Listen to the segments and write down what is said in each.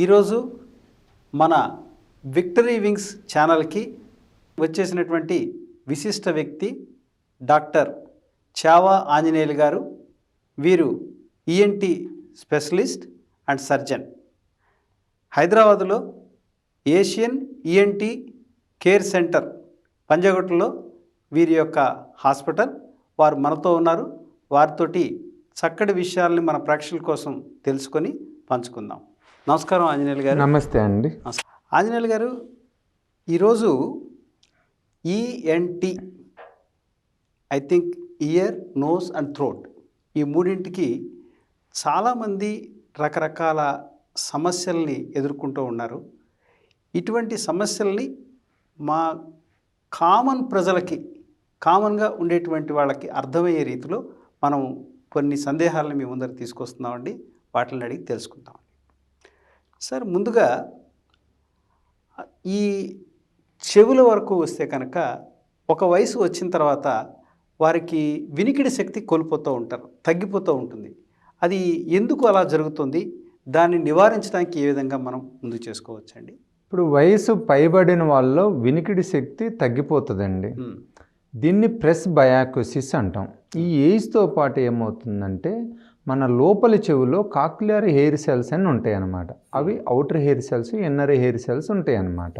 ఈరోజు మన victory wings ఛానల్కి వచ్చేసినటువంటి విశిష్ట వ్యక్తి డాక్టర్ చావా ఆంజనేయులు గారు. వీరు ఈఎన్టీ స్పెషలిస్ట్ అండ్ సర్జన్. హైదరాబాదులో ఏషియన్ ఈఎన్టీ కేర్ సెంటర్ పంజాగుట్టలో వీరి యొక్క హాస్పిటల్. వారు మనతో ఉన్నారు. వారితోటి చక్కటి విషయాల్ని మన ప్రేక్షకుల కోసం తెలుసుకొని పంచుకుందాం. నమస్కారం ఆంజనేయులు గారు. నమస్తే అండి. ఆంజనేయులు గారు, ఈరోజు ENT, I think ear, nose and throat, ఈ మూడింటికి చాలామంది రకరకాల సమస్యల్ని ఎదుర్కొంటూ ఉన్నారు. ఇటువంటి సమస్యల్ని మా కామన్ ప్రజలకి, కామన్గా ఉండేటువంటి వాళ్ళకి అర్థమయ్యే రీతిలో మనం కొన్ని సందేహాలను మీ ముందర తీసుకొస్తున్నామండి. వాటిని అడిగి తెలుసుకుందాం. సార్, ముందుగా ఈ చెవుల వరకు వస్తే కనుక ఒక వయసు వచ్చిన తర్వాత వారికి వినికిడి శక్తి కోల్పోతూ ఉంటారు, తగ్గిపోతూ ఉంటుంది. అది ఎందుకు అలా జరుగుతుంది? దాన్ని నివారించడానికి ఏ విధంగా మనం ముందు చేసుకోవచ్చండి? ఇప్పుడు వయసు పైబడిన వాళ్ళలో వినికిడి శక్తి తగ్గిపోతుందండి. దీన్ని ప్రెస్ బయాకోసిస్ అంటాం. ఈ ఏజ్తో పాటు ఏమవుతుందంటే మన లోపలి చెవిలో కాక్లియర్ హెయిర్ సెల్స్ అని ఉంటాయి అన్నమాట. అవి outer hair cells, inner hair cells ఉంటాయి అన్నమాట.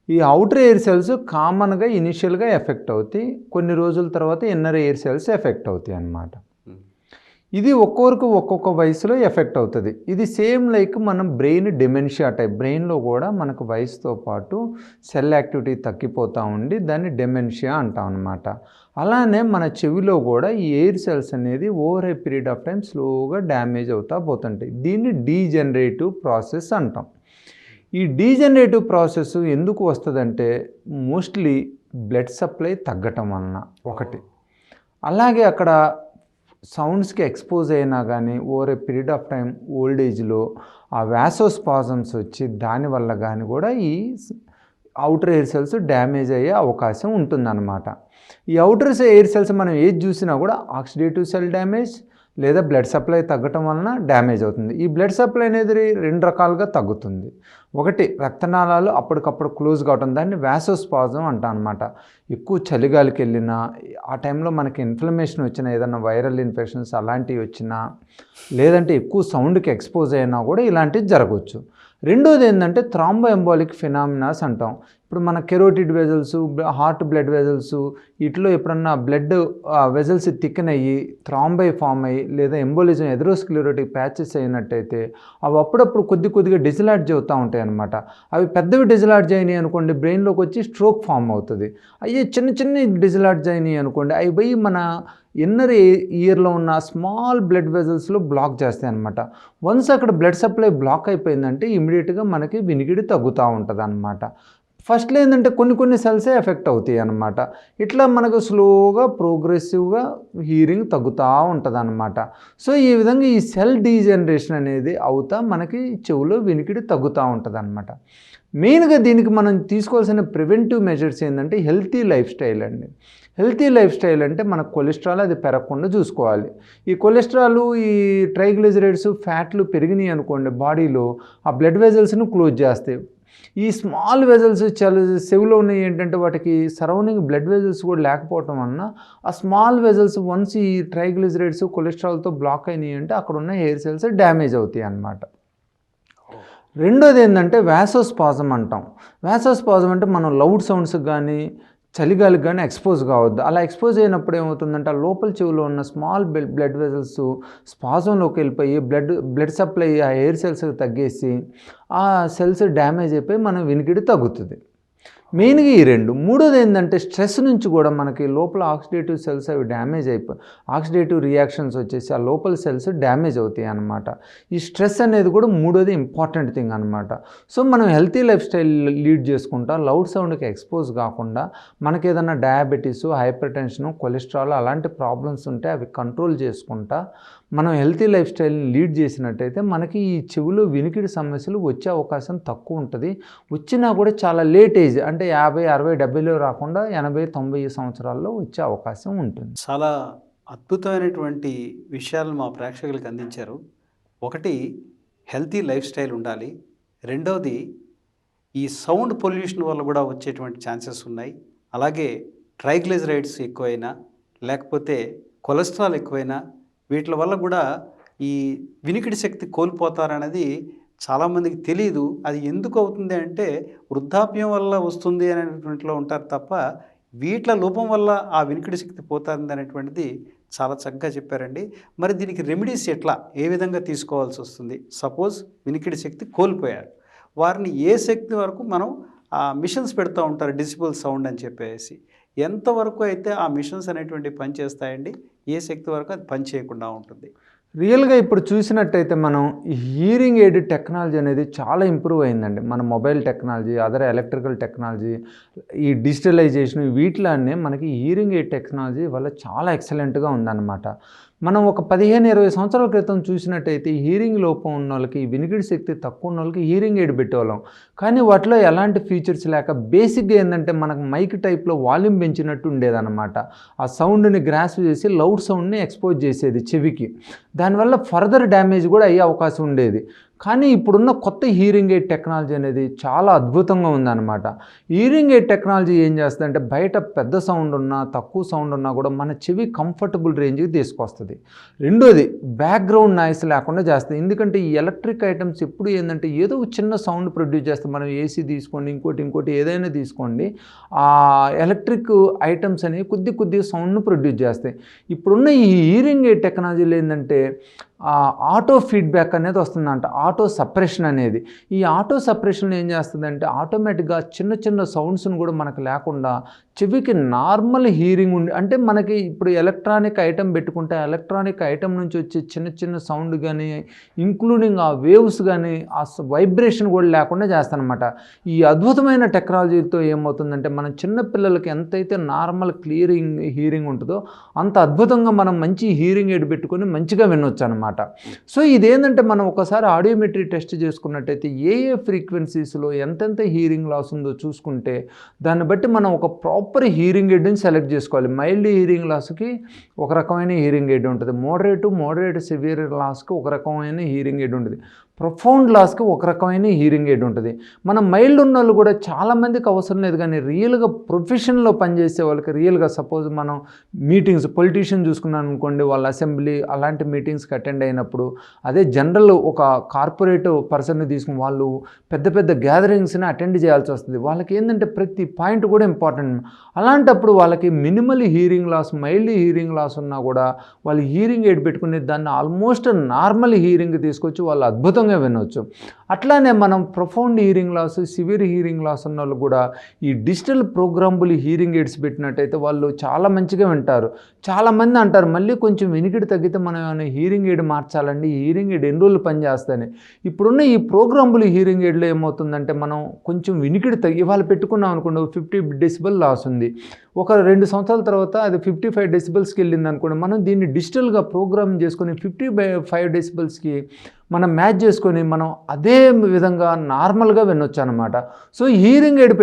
ఈ అవుటర్ హెయిర్ సెల్స్ కామన్గా ఇనిషియల్గా ఎఫెక్ట్ అవుతాయి. కొన్ని రోజుల తర్వాత ఇన్నర్ హెయిర్ సెల్స్ ఎఫెక్ట్ అవుతాయి అన్నమాట. ఇది ఒక్కొక్కరికి ఒక్కొక్క వయసులో ఎఫెక్ట్ అవుతుంది. ఇది సేమ్ లైక్ మనం బ్రెయిన్ డెమెన్షియా టైప్. బ్రెయిన్లో కూడా మనకు వయసుతో పాటు సెల్ యాక్టివిటీ తగ్గిపోతూ ఉండి దాన్ని డెమెన్షియా అంటాం అన్నమాట. అలానే మన చెవిలో కూడా ఈ ఎయిర్ సెల్స్ అనేది over a period of time స్లోగా డ్యామేజ్ అవుతూ పోతుంటాయి. దీన్ని డీజనరేటివ్ ప్రాసెస్ అంటాం. ఈ డీజనరేటివ్ ప్రాసెస్ ఎందుకు వస్తుందంటే మోస్ట్లీ బ్లడ్ సప్లై తగ్గటం వలన ఒకటి, అలాగే అక్కడ సౌండ్స్కి ఎక్స్పోజ్ అయినా కానీ over a period of time old ఏజ్లో ఆ వాసోస్పాజమ్స్ వచ్చి దానివల్ల కానీ కూడా ఈ అవుటర్ ఎయిర్ సెల్స్ డ్యామేజ్ అయ్యే అవకాశం ఉంటుందన్నమాట. ఈ అవుటర్ ఎయిర్ సెల్స్ మనం ఏది చూసినా కూడా ఆక్సిడేటివ్ సెల్ డ్యామేజ్ లేదా బ్లడ్ సప్లై తగ్గటం వలన డ్యామేజ్ అవుతుంది. ఈ బ్లడ్ సప్లై అనేది రెండు రకాలుగా తగ్గుతుంది. ఒకటి, రక్తనాళాలు అప్పటికప్పుడు క్లోజ్ కావటం, దాన్ని వాసోస్పాజం అంటాం అనమాట. ఎక్కువ చలిగాలికి వెళ్ళినా, ఆ టైంలో మనకి ఇన్ఫ్లమేషన్ వచ్చినా, ఏదైనా వైరల్ ఇన్ఫెక్షన్స్ అలాంటివి వచ్చినా, లేదంటే ఎక్కువ సౌండ్కి ఎక్స్పోజ్ అయినా కూడా ఇలాంటివి జరగవచ్చు. రెండోది ఏంటంటే థ్రాంబో ఎంబాలిక్ ఫినామినాస్ అంటాం. ఇప్పుడు మన carotid vessels, heart blood vessels, వీటిలో ఎప్పుడన్నా బ్లడ్ వెజల్స్ థిక్కెన్ అయ్యి థ్రాంబై ఫామ్ అయ్యి లేదా ఎంబోలిజం ఎథెరోస్క్లెరోటిక్ ప్యాచెస్ అయినట్టయితే అవి అప్పుడప్పుడు కొద్దిగా డిజిలాడ్జ్ అవుతూ ఉంటాయి అన్నమాట. అవి పెద్దవి డిజిలాడ్జ్ అయినాయి అనుకోండి, బ్రెయిన్లోకి వచ్చి స్ట్రోక్ ఫామ్ అవుతుంది. అవి చిన్న డిజిలాడ్జ్ అయినాయి అనుకోండి, అవి పోయి మన ఇన్నర్ ఇయర్లో ఉన్న స్మాల్ బ్లడ్ వెజల్స్లో బ్లాక్ చేస్తాయి అనమాట. వన్స్ అక్కడ బ్లడ్ సప్లై బ్లాక్ అయిపోయిందంటే ఇమీడియట్గా మనకి వినికిడి తగ్గుతూ ఉంటుంది అనమాట. ఫస్ట్లో ఏంటంటే కొన్ని సెల్సే ఎఫెక్ట్ అవుతాయి అన్నమాట. ఇట్లా మనకు స్లోగా ప్రోగ్రెసివ్గా హీరింగ్ తగ్గుతూ ఉంటుంది అన్నమాట. సో ఈ విధంగా ఈ సెల్ డీజనరేషన్ అనేది అవుతా మనకి చెవులో వినికిడి తగ్గుతూ ఉంటుంది అన్నమాట. మెయిన్గా దీనికి మనం తీసుకోవాల్సిన ప్రివెంటివ్ మెజర్స్ ఏంటంటే హెల్తీ లైఫ్ స్టైల్ అండి. హెల్తీ లైఫ్ స్టైల్ అంటే మన కొలెస్ట్రాల్ అది పెరగకుండా చూసుకోవాలి. ఈ కొలెస్ట్రాల్, ఈ ట్రైగ్లిజరైడ్స్, ఫ్యాట్లు పెరిగినాయి అనుకోండి బాడీలో, ఆ బ్లడ్ వెజల్స్ను క్లోజ్ చేస్తాయి. ఈ స్మాల్ వెజల్స్ చెవిలో ఉన్నాయి ఏంటంటే వాటికి సరౌండింగ్ బ్లడ్ వెజల్స్ కూడా లేకపోవటం వలన ఆ స్మాల్ వెజల్స్ వన్స్ ఈ ట్రైగ్లిజరైడ్స్, కొలెస్ట్రాల్తో బ్లాక్ అయినాయి అంటే అక్కడ ఉన్న హెయిర్ సెల్స్ డ్యామేజ్ అవుతాయి అన్నమాట. రెండోది ఏంటంటే వాసోస్పాజం అంటాం. వాసోస్పాజం అంటే మనం లౌడ్ సౌండ్స్కి కానీ చలిగాలికి కానీ ఎక్స్పోజ్ కావద్దు. అలా ఎక్స్పోజ్ అయినప్పుడు ఏమవుతుందంటే ఆ లోపల చెవిలో ఉన్న స్మాల్ బ్లడ్ వెజల్స్ స్పాజంలోకి వెళ్ళిపోయి బ్లడ్ సప్లై ఆ ఎయిర్ సెల్స్కి తగ్గేసి ఆ సెల్స్ డ్యామేజ్ అయిపోయి మన వినికిడి తగ్గుతుంది. మెయిన్గా ఈ రెండు. మూడోది ఏంటంటే స్ట్రెస్ నుంచి కూడా మనకి లోపల ఆక్సిడేటివ్ సెల్స్ అవి డ్యామేజ్ అయిపోయి ఆక్సిడేటివ్ రియాక్షన్స్ వచ్చేసి ఆ లోపల సెల్స్ డ్యామేజ్ అవుతాయి అన్నమాట. ఈ స్ట్రెస్ అనేది కూడా మూడోది ఇంపార్టెంట్ థింగ్ అనమాట. సో మనం హెల్తీ లైఫ్ స్టైల్ లీడ్ చేసుకుంటా లౌడ్ సౌండ్కి ఎక్స్పోజ్ కాకుండా మనకి ఏదైనా డయాబెటీస్, హైపర్ టెన్షన్, కొలెస్ట్రాల్ అలాంటి ప్రాబ్లమ్స్ ఉంటే అవి కంట్రోల్ చేసుకుంటా మనం హెల్తీ లైఫ్ స్టైల్ని లీడ్ చేసినట్టయితే మనకి ఈ చెవులో వినికిడి సమస్యలు వచ్చే అవకాశం తక్కువ ఉంటుంది. వచ్చినా కూడా చాలా లేట్ ఏజ్ అంటే 50, 60, 70లో రాకుండా 80, 90 సంవత్సరాల్లో వచ్చే అవకాశం ఉంటుంది. చాలా అద్భుతమైనటువంటి విషయాలు మా ప్రేక్షకులకు అందించారు. ఒకటి, హెల్తీ లైఫ్ స్టైల్ ఉండాలి. రెండవది ఈ సౌండ్ పొల్యూషన్ వల్ల కూడా వచ్చేటువంటి ఛాన్సెస్ ఉన్నాయి. అలాగే ట్రైగ్లిజరైడ్స్ ఎక్కువైనా, లేకపోతే కొలెస్ట్రాల్ ఎక్కువైనా వీటి వల్ల కూడా ఈ వినికిడి శక్తి కోల్పోతారనేది చాలామందికి తెలీదు. అది ఎందుకు అవుతుంది అంటే వృద్ధాప్యం వల్ల వస్తుంది అనేటువంటిలో ఉంటారు తప్ప వీట్ల లోపం వల్ల ఆ వినికిడి శక్తి పోతుంది అనేటువంటిది చాలా చక్కగా చెప్పారండి. మరి దీనికి రెమెడీస్ ఎట్లా, ఏ విధంగా తీసుకోవాల్సి వస్తుంది? సపోజ్ వినికిడి శక్తి కోల్పోయారు, వారిని ఏ శక్తి వరకు మనం ఆ మిషన్స్ పెడుతూ ఉంటారు, డిసిబుల్ సౌండ్ అని చెప్పేసి, ఎంతవరకు అయితే ఆ మిషన్స్ అనేటువంటివి పనిచేస్తాయండి, ఏ శక్తి వరకు అది పని చేయకుండా ఉంటుంది? రియల్గా ఇప్పుడు చూసినట్టయితే మనం ఈ హియరింగ్ ఎయిడ్ టెక్నాలజీ అనేది చాలా ఇంప్రూవ్ అయిందండి. మన mobile technology, other electrical technology, ఈ డిజిటలైజేషన్ వీటిలోనే మనకి హియరింగ్ ఎయిడ్ టెక్నాలజీ వల్ల చాలా ఎక్సలెంట్గా ఉందన్నమాట. మనం ఒక 15-20 సంవత్సరాల క్రితం చూసినట్టయితే హియరింగ్ లోపం ఉన్న వాళ్ళకి, వినికిడి శక్తి తక్కువ ఉన్న వాళ్ళకి హియరింగ్ ఎయిడ్ పెట్టేవాళ్ళం. కానీ వాటిలో ఎలాంటి ఫీచర్స్ లేక బేసిక్గా ఏంటంటే మనకు మైక్ టైప్లో వాల్యూమ్ పెంచినట్టు ఉండేదన్నమాట. ఆ సౌండ్ని గ్రాస్ప్ చేసి లౌడ్ సౌండ్ని ఎక్స్పోజ్ చేసేది చెవికి. దానివల్ల ఫర్దర్ డ్యామేజ్ కూడా అయ్యే అవకాశం ఉండేది. కానీ ఇప్పుడున్న కొత్త హియరింగ్ ఎయిడ్ టెక్నాలజీ అనేది చాలా అద్భుతంగా ఉందన్నమాట. హియరింగ్ ఎయిడ్ టెక్నాలజీ ఏం చేస్తుందంటే బయట పెద్ద సౌండ్ ఉన్నా, తక్కువ సౌండ్ ఉన్నా కూడా మన చెవి కంఫర్టబుల్ రేంజ్కి తీసుకొస్తుంది. రెండోది బ్యాక్గ్రౌండ్ నాయిస్ లేకుండా చేస్తుంది. ఎందుకంటే ఈ ఎలక్ట్రిక్ ఐటమ్స్ ఎప్పుడు ఏంటంటే ఏదో ఒక చిన్న సౌండ్ ప్రొడ్యూస్ చేస్తాం. మనం ఏసీ తీసుకోండి, ఇంకోటి ఏదైనా తీసుకోండి, ఆ ఎలక్ట్రిక్ ఐటమ్స్ అనేవి కొద్దిగా సౌండ్ను ప్రొడ్యూస్ చేస్తాయి. ఇప్పుడున్న ఈ హియరింగ్ ఎయిడ్ టెక్నాలజీలో ఏంటంటే ఆటో ఫీడ్బ్యాక్ అనేది వస్తుందంట, ఆటో సప్రెషన్ అనేది. ఈ ఆటో సప్రెషన్ ఏం చేస్తుందంటే ఆటోమేటిక్గా చిన్న సౌండ్స్ని కూడా మనకు లేకుండా చెవికి నార్మల్ హీరింగ్ ఉండి, అంటే మనకి ఇప్పుడు ఎలక్ట్రానిక్ ఐటమ్ పెట్టుకుంటే ఎలక్ట్రానిక్ ఐటమ్ నుంచి వచ్చే చిన్న సౌండ్ కానీ, ఇంక్లూడింగ్ ఆ వేవ్స్ కానీ, ఆ వైబ్రేషన్ కూడా లేకుండా చేస్తానమాట. ఈ అద్భుతమైన టెక్నాలజీతో ఏమవుతుందంటే మనం చిన్నపిల్లలకి ఎంతైతే నార్మల్ క్లియరింగ్ హీరింగ్ ఉంటుందో అంత అద్భుతంగా మనం మంచి హీరింగ్ ఎయిడ్ పెట్టుకొని మంచిగా వినొచ్చు అనమాట. సో ఇదేంటంటే మనం ఒకసారి ఆడియోమెట్రీ టెస్ట్ చేసుకున్నట్టయితే ఏ ఫ్రీక్వెన్సీస్లో ఎంతెంత హీరింగ్ లాస్ ఉందో చూసుకుంటే దాన్ని బట్టి మనం ఒక ప్రాపర్ హీరింగ్ ఎయిడ్ని సెలెక్ట్ చేసుకోవాలి. మైల్డ్ హీరింగ్ లాస్కి ఒక రకమైన హీరింగ్ ఎయిడ్ ఉంటుంది, మోడరేట్ సివియర్ లాస్కి ఒక రకమైన హీరింగ్ ఎయిడ్ ఉంటుంది, ప్రొఫౌండ్ లాస్కి ఒక రకమైన హీరింగ్ ఎయిడ్ ఉంటుంది. మనం మైల్డ్ ఉన్న వాళ్ళు కూడా చాలామందికి అవసరం లేదు, కానీ రియల్గా ప్రొఫెషన్లో పనిచేసే వాళ్ళకి రియల్గా సపోజ్ మనం మీటింగ్స్, పొలిటీషియన్ చూసుకున్నాను అనుకోండి, వాళ్ళ అసెంబ్లీ అలాంటి మీటింగ్స్కి అటెండ్ అయినప్పుడు, అదే జనరల్ ఒక కార్పొరేట్ పర్సన్ని తీసుకుని వాళ్ళు పెద్ద గ్యాదరింగ్స్ని అటెండ్ చేయాల్సి వస్తుంది. వాళ్ళకి ఏంటంటే ప్రతి పాయింట్ కూడా ఇంపార్టెంట్. అలాంటప్పుడు వాళ్ళకి minimal hearing loss, mild hearing loss ఉన్నా కూడా వాళ్ళు హీరింగ్ ఎయిడ్ పెట్టుకుని దాన్ని ఆల్మోస్ట్ నార్మల్ హీరింగ్ తీసుకొచ్చి వాళ్ళు అద్భుతంగా వినవచ్చు. అట్లానే మనం profound hearing loss, severe hearing loss ఉన్న వాళ్ళు కూడా ఈ డిజిటల్ ప్రోగ్రామబుల్ హీరింగ్ ఎయిడ్స్ పెట్టినట్టయితే వాళ్ళు చాలా మంచిగా వింటారు. చాలామంది అంటారు మళ్ళీ కొంచెం వినికిడి తగ్గితే మనం ఏమైనా హీరింగ్ ఎయిడ్ మార్చాలండి, ఈ హీరింగ్ ఎయిడ్ ఎన్ని రోజులు పనిచేస్తాయని. ఇప్పుడున్న ఈ ప్రోగ్రామబుల్ హీరింగ్ ఎయిడ్లో ఏమవుతుందంటే మనం కొంచెం వినికిడి ఇవాళ పెట్టుకున్నాం అనుకోండి, 50 డెసిబెల్ లాస్ ఉంది, ఒక 2 సంవత్సరాల తర్వాత అది 55 డెసిబెల్స్కి వెళ్ళింది అనుకోండి, మనం దీన్ని డిజిటల్గా ప్రోగ్రామ్ చేసుకొని 55 డెసిబెల్స్కి మనం మ్యాచ్ చేసుకొని మనం అదే విధంగా నార్మల్గా వినొచ్చు అనమాట. సో హీరింగ్ ఎయిడ్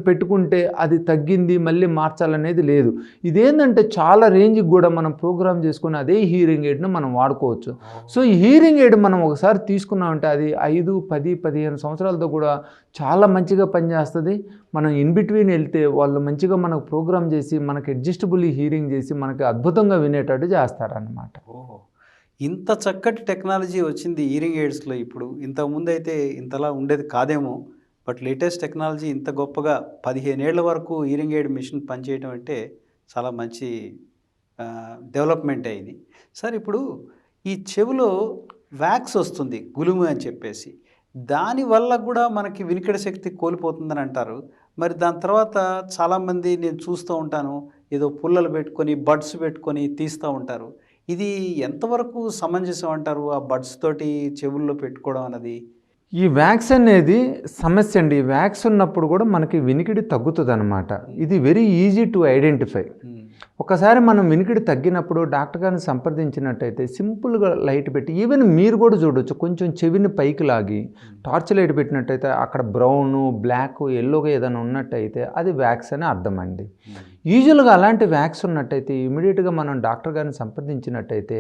పెట్టుకుంటే అది తగ్గింది మళ్ళీ మార్చాలనేది లేదు. ఇదేంటంటే చాలా రేంజ్కి కూడా మనం ప్రోగ్రామ్ చేసుకొని అదే హీరింగ్ ఎయిడ్ను మనం వాడుకోవచ్చు. సో ఈ హీరింగ్ ఎయిడ్ మనం ఒకసారి తీసుకున్నామంటే అది 5, 10, 15 సంవత్సరాలతో కూడా చాలా మంచిగా పనిచేస్తుంది. మనం ఇన్ బిట్వీన్ వెళ్తే వాళ్ళు మంచిగా మనకు ప్రోగ్రామ్ చేసి మనకు అడ్జస్టబుల్ హీరింగ్ చేసి మనకి అద్భుతంగా వినేటట్టు చేస్తారన్నమాట. ఓహో, ఇంత చక్కటి టెక్నాలజీ వచ్చింది హియరింగ్ ఎయిడ్స్లో. ఇప్పుడు ఇంతకుముందు అయితే ఇంతలా ఉండేది కాదేమో, బట్ లేటెస్ట్ టెక్నాలజీ ఇంత గొప్పగా 15 ఏళ్ల వరకు హియరింగ్ ఎయిడ్ మిషన్ పనిచేయడం అంటే చాలా మంచి డెవలప్మెంట్ అయింది. సార్, ఇప్పుడు ఈ చెవిలో వ్యాక్స్ వస్తుంది, గులుము అని చెప్పేసి, దానివల్ల కూడా మనకి వినికిడి శక్తి కోల్పోతుందని అంటారు. మరి దాని తర్వాత చాలామంది నేను చూస్తూ ఉంటాను, ఏదో పుల్లలు పెట్టుకొని బడ్స్ పెట్టుకొని తీస్తూ ఉంటారు. ఇది ఎంతవరకు సమంజసం అంటారు, ఆ బడ్స్ తోటి చెవుల్లో పెట్టుకోవడం అన్నది? ఈ వ్యాక్స్ అనేది సమస్య అండి. ఈ వ్యాక్స్ ఉన్నప్పుడు కూడా మనకి వినికిడి తగ్గుతుంది అనమాట. ఇది వెరీ ఈజీ టు ఐడెంటిఫై. ఒకసారి మనం వినికిడి తగ్గినప్పుడు డాక్టర్ గారిని సంప్రదించినట్టయితే సింపుల్గా లైట్ పెట్టి, ఈవెన్ మీరు కూడా చూడొచ్చు, కొంచెం చెవిని పైకి లాగి టార్చ్ లైట్ పెట్టినట్టయితే అక్కడ బ్రౌను, బ్లాక్, ఎల్లోగా ఏదైనా ఉన్నట్టయితే అది వ్యాక్స్ అని అర్థం అండి. యూజువల్గా అలాంటి వ్యాక్స్ ఉన్నట్టయితే ఇమీడియట్గా మనం డాక్టర్ గారిని సంప్రదించినట్టయితే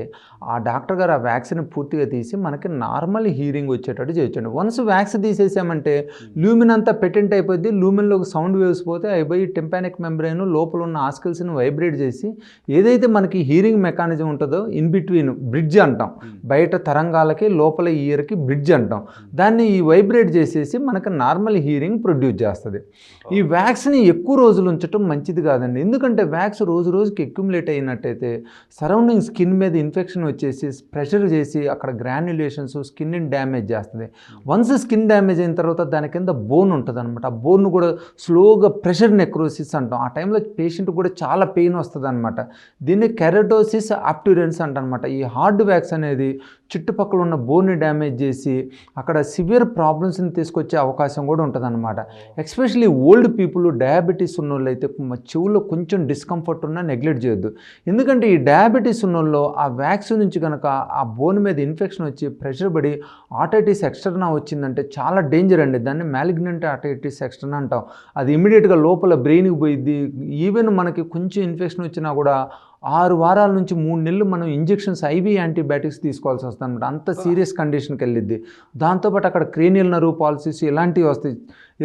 ఆ డాక్టర్ గారు ఆ వ్యాక్సిన్ పూర్తిగా తీసి మనకి నార్మల్ హీరింగ్ వచ్చేటట్టు చేయొచ్చండి. వన్స్ వ్యాక్స్ తీసేసామంటే లూమిన్ అంతా పెటెంట్ అయిపోద్ది, లూమిన్లో సౌండ్ వేవ్స్ పోతే అయిపోయి టింపానిక్ మెంబ్రెయిన్ లోపల ఉన్న ఆస్కిల్స్ని వైబ్రేట్ చేసి ఏదైతే మనకి హీరింగ్ మెకానిజం ఉంటుందో ఇన్ బిట్వీన్ బ్రిడ్జ్ అంటాం, బయట తరంగాలకి లోపల ఇయర్కి బ్రిడ్జ్ అంటాం, దాన్ని ఈ వైబ్రేట్ చేసేసి మనకి నార్మల్ హీరింగ్ ప్రొడ్యూస్ చేస్తుంది. ఈ వ్యాక్స్ని ఎక్కువ రోజులు ఉంచడం మంచిది కాదండి. ఎందుకంటే వ్యాక్స్ రోజు రోజుకి అక్యుములేట్ అయినట్టయితే సరౌండింగ్ స్కిన్ మీద ఇన్ఫెక్షన్ వచ్చేసి ప్రెషర్ చేసి అక్కడ గ్రాన్యులేషన్స్ స్కిన్ని డ్యామేజ్ చేస్తుంది. వన్స్ స్కిన్ డ్యామేజ్ అయిన తర్వాత దాని కింద బోన్ ఉంటుంది అనమాట. ఆ బోన్ కూడా స్లోగా ప్రెషర్ నెక్రోసిస్ అంటాం. ఆ టైంలో పేషెంట్ కూడా చాలా పెయిన్ వస్తుంది అనమాట. దీన్ని కెరటోసిస్ అప్టూరెన్స్ అంటనమాట. ఈ హార్డ్ వ్యాక్స్ అనేది చుట్టుపక్కల ఉన్న బోన్ని డ్యామేజ్ చేసి అక్కడ సివియర్ ప్రాబ్లమ్స్ని తీసుకొచ్చే అవకాశం కూడా ఉంటుంది అనమాట. ఎస్పెషలీ ఓల్డ్ పీపుల్, డయాబెటీస్ ఉన్న వాళ్ళు అయితే చెవుల్లో కొంచెం డిస్కంఫర్ట్ ఉన్నా నెగ్లెక్ట్ చేయొద్దు. ఎందుకంటే ఈ డయాబెటీస్ ఉన్న వాళ్ళు ఆ వ్యాక్సిన్ నుంచి కనుక ఆ బోన్ మీద ఇన్ఫెక్షన్ వచ్చి ప్రెషర్ పడి ఆటైటిస్ ఎక్స్టర్నా వచ్చిందంటే చాలా డేంజర్ అండి. దాన్ని మ్యాలిగ్నెంట్ ఆటైటిస్ ఎక్స్టర్నా అంటాం. అది ఇమీడియట్గా లోపల బ్రెయిన్కి పోయిద్ది. ఈవెన్ మనకి కొంచెం ఇన్ఫెక్షన్ వచ్చినా కూడా 6 వారాల నుంచి 3 నెలలు మనం ఇంజెక్షన్స్ ఐవీ యాంటీబయాటిక్స్ తీసుకోవాల్సి వస్తుంది అనమాట. అంత సీరియస్ కండిషన్కి వెళ్ళిద్ది. దాంతోపాటు అక్కడ క్రేనియల్ నర్వ్ పాలసీస్ ఇలాంటివి వస్తాయి.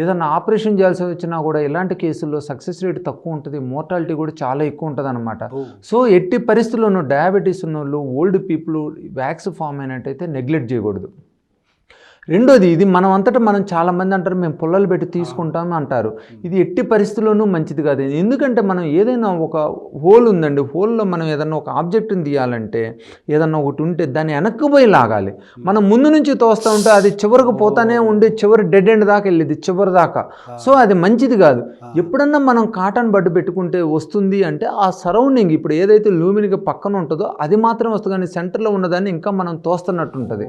ఏదన్నా ఆపరేషన్ చేయాల్సి వచ్చినా కూడా ఇలాంటి కేసుల్లో సక్సెస్ రేట్ తక్కువ ఉంటుంది, మోర్టాలిటీ కూడా చాలా ఎక్కువ ఉంటుంది అనమాట. సో ఎట్టి పరిస్థితుల్లోనూ డయాబెటీస్ ఉన్న వాళ్ళు, ఓల్డ్ పీపుల్ వ్యాక్స్ ఫామ్ అయినట్టయితే నెగ్లెక్ట్ చేయకూడదు. రెండోది, ఇది మనం అంతటా మనం చాలామంది అంటారు మేము పుల్లలు పెట్టి తీసుకుంటాం అంటారు. ఇది ఎట్టి పరిస్థితుల్లోనూ మంచిది కాదు. ఎందుకంటే మనం ఏదైనా ఒక హోల్ ఉందండి, హోల్లో మనం ఏదన్నా ఒక ఆబ్జెక్ట్ని తీయాలంటే ఏదన్నా ఒకటి ఉంటే దాన్ని వెనక్కి పోయి లాగాలి. మనం ముందు నుంచి తోస్తూ ఉంటే అది చివరికి పోతానే ఉండి చివరి డెడ్ ఎండ్ దాకా వెళ్ళింది చివరి దాకా. సో అది మంచిది కాదు. ఎప్పుడన్నా మనం కాటన్ బడ్డు పెట్టుకుంటే వస్తుంది అంటే ఆ సరౌండింగ్ ఇప్పుడు ఏదైతే లూమిన్గా పక్కన ఉంటుందో అది మాత్రం వస్తుంది, కానీ సెంటర్లో ఉన్నదాన్ని ఇంకా మనం తోస్తున్నట్టు ఉంటుంది.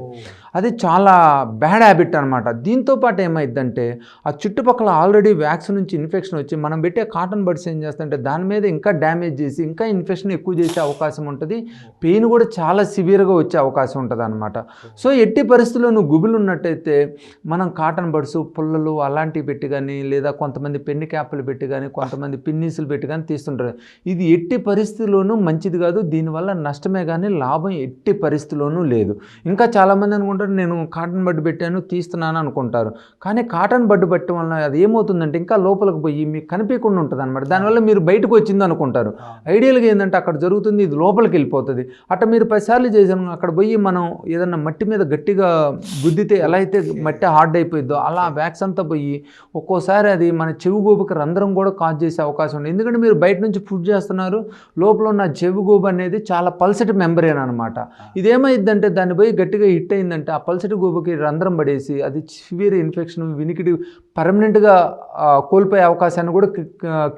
అది చాలా బ్యాడ్ హ్యాబిట్ అనమాట. దీంతోపాటు ఏమైందంటే ఆ చుట్టుపక్కల ఆల్రెడీ వ్యాక్స్ నుంచి ఇన్ఫెక్షన్ వచ్చి మనం పెట్టే కాటన్ బడ్స్ ఏం చేస్తుంటే దాని మీద ఇంకా డ్యామేజ్ చేసి ఇంకా ఇన్ఫెక్షన్ ఎక్కువ చేసే అవకాశం ఉంటుంది. పెయిన్ కూడా చాలా సివియర్గా వచ్చే అవకాశం ఉంటుంది అనమాట. సో ఎట్టి పరిస్థితుల్లో నువ్వు గుబులు ఉన్నట్టయితే మనం కాటన్ బడ్స్, పుల్లలు అలాంటివి పెట్టి కానీ, లేదా కొంతమంది పెన్ని క్యాప్లు పెట్టి కానీ, కొంతమంది పిన్నీసులు పెట్టి కానీ తీస్తుంటారు. ఇది ఎట్టి పరిస్థితుల్లోనూ మంచిది కాదు. దీనివల్ల నష్టమే కానీ లాభం ఎట్టి పరిస్థితుల్లోనూ లేదు. ఇంకా చాలామంది అనుకుంటారు నేను కాటన్ బడ్డు పెట్టాను తీస్తున్నాను అనుకుంటారు, కానీ కాటన్ బడ్డు పెట్టడం వల్ల అది ఏమవుతుందంటే ఇంకా లోపలికి పోయి మీకు కనిపించకుండా ఉంటుంది అనమాట. దానివల్ల మీరు బయటకు వచ్చింది అనుకుంటారు. ఐడియల్గా ఏంటంటే అక్కడ జరుగుతుంది, ఇది లోపలికి వెళ్ళిపోతుంది. అట్లా మీరు 10 సార్లు చేశాను, అక్కడ పోయి మనం ఏదన్నా మట్టి మీద గట్టిగా గుద్దితే ఎలా అయితే మట్టి హార్డ్ అయిపోయిద్దో అలా వ్యాక్స్ అంతా పోయి ఒక్కోసారి అది మన చెవి గోబుకి రంధ్రం కూడా కాజ్ చేసే అవకాశం ఉంది. ఎందుకంటే మీరు బయట నుంచి ఫుడ్ చేస్తున్నారు, లోపల ఉన్న చెవి గోబు అనేది చాలా పల్సటి మెంబ్రేన్ అనమాట. ఇదేమైందంటే దాన్ని పోయి గట్టిగా హిట్ అయిందంటే ఆ పల్సటి గోబుకి రంధ్రం పడేసి అది సివియర్ ఇన్ఫెక్షన్, వినికిడి పర్మనెంట్గా కోల్పోయే అవకాశాన్ని కూడా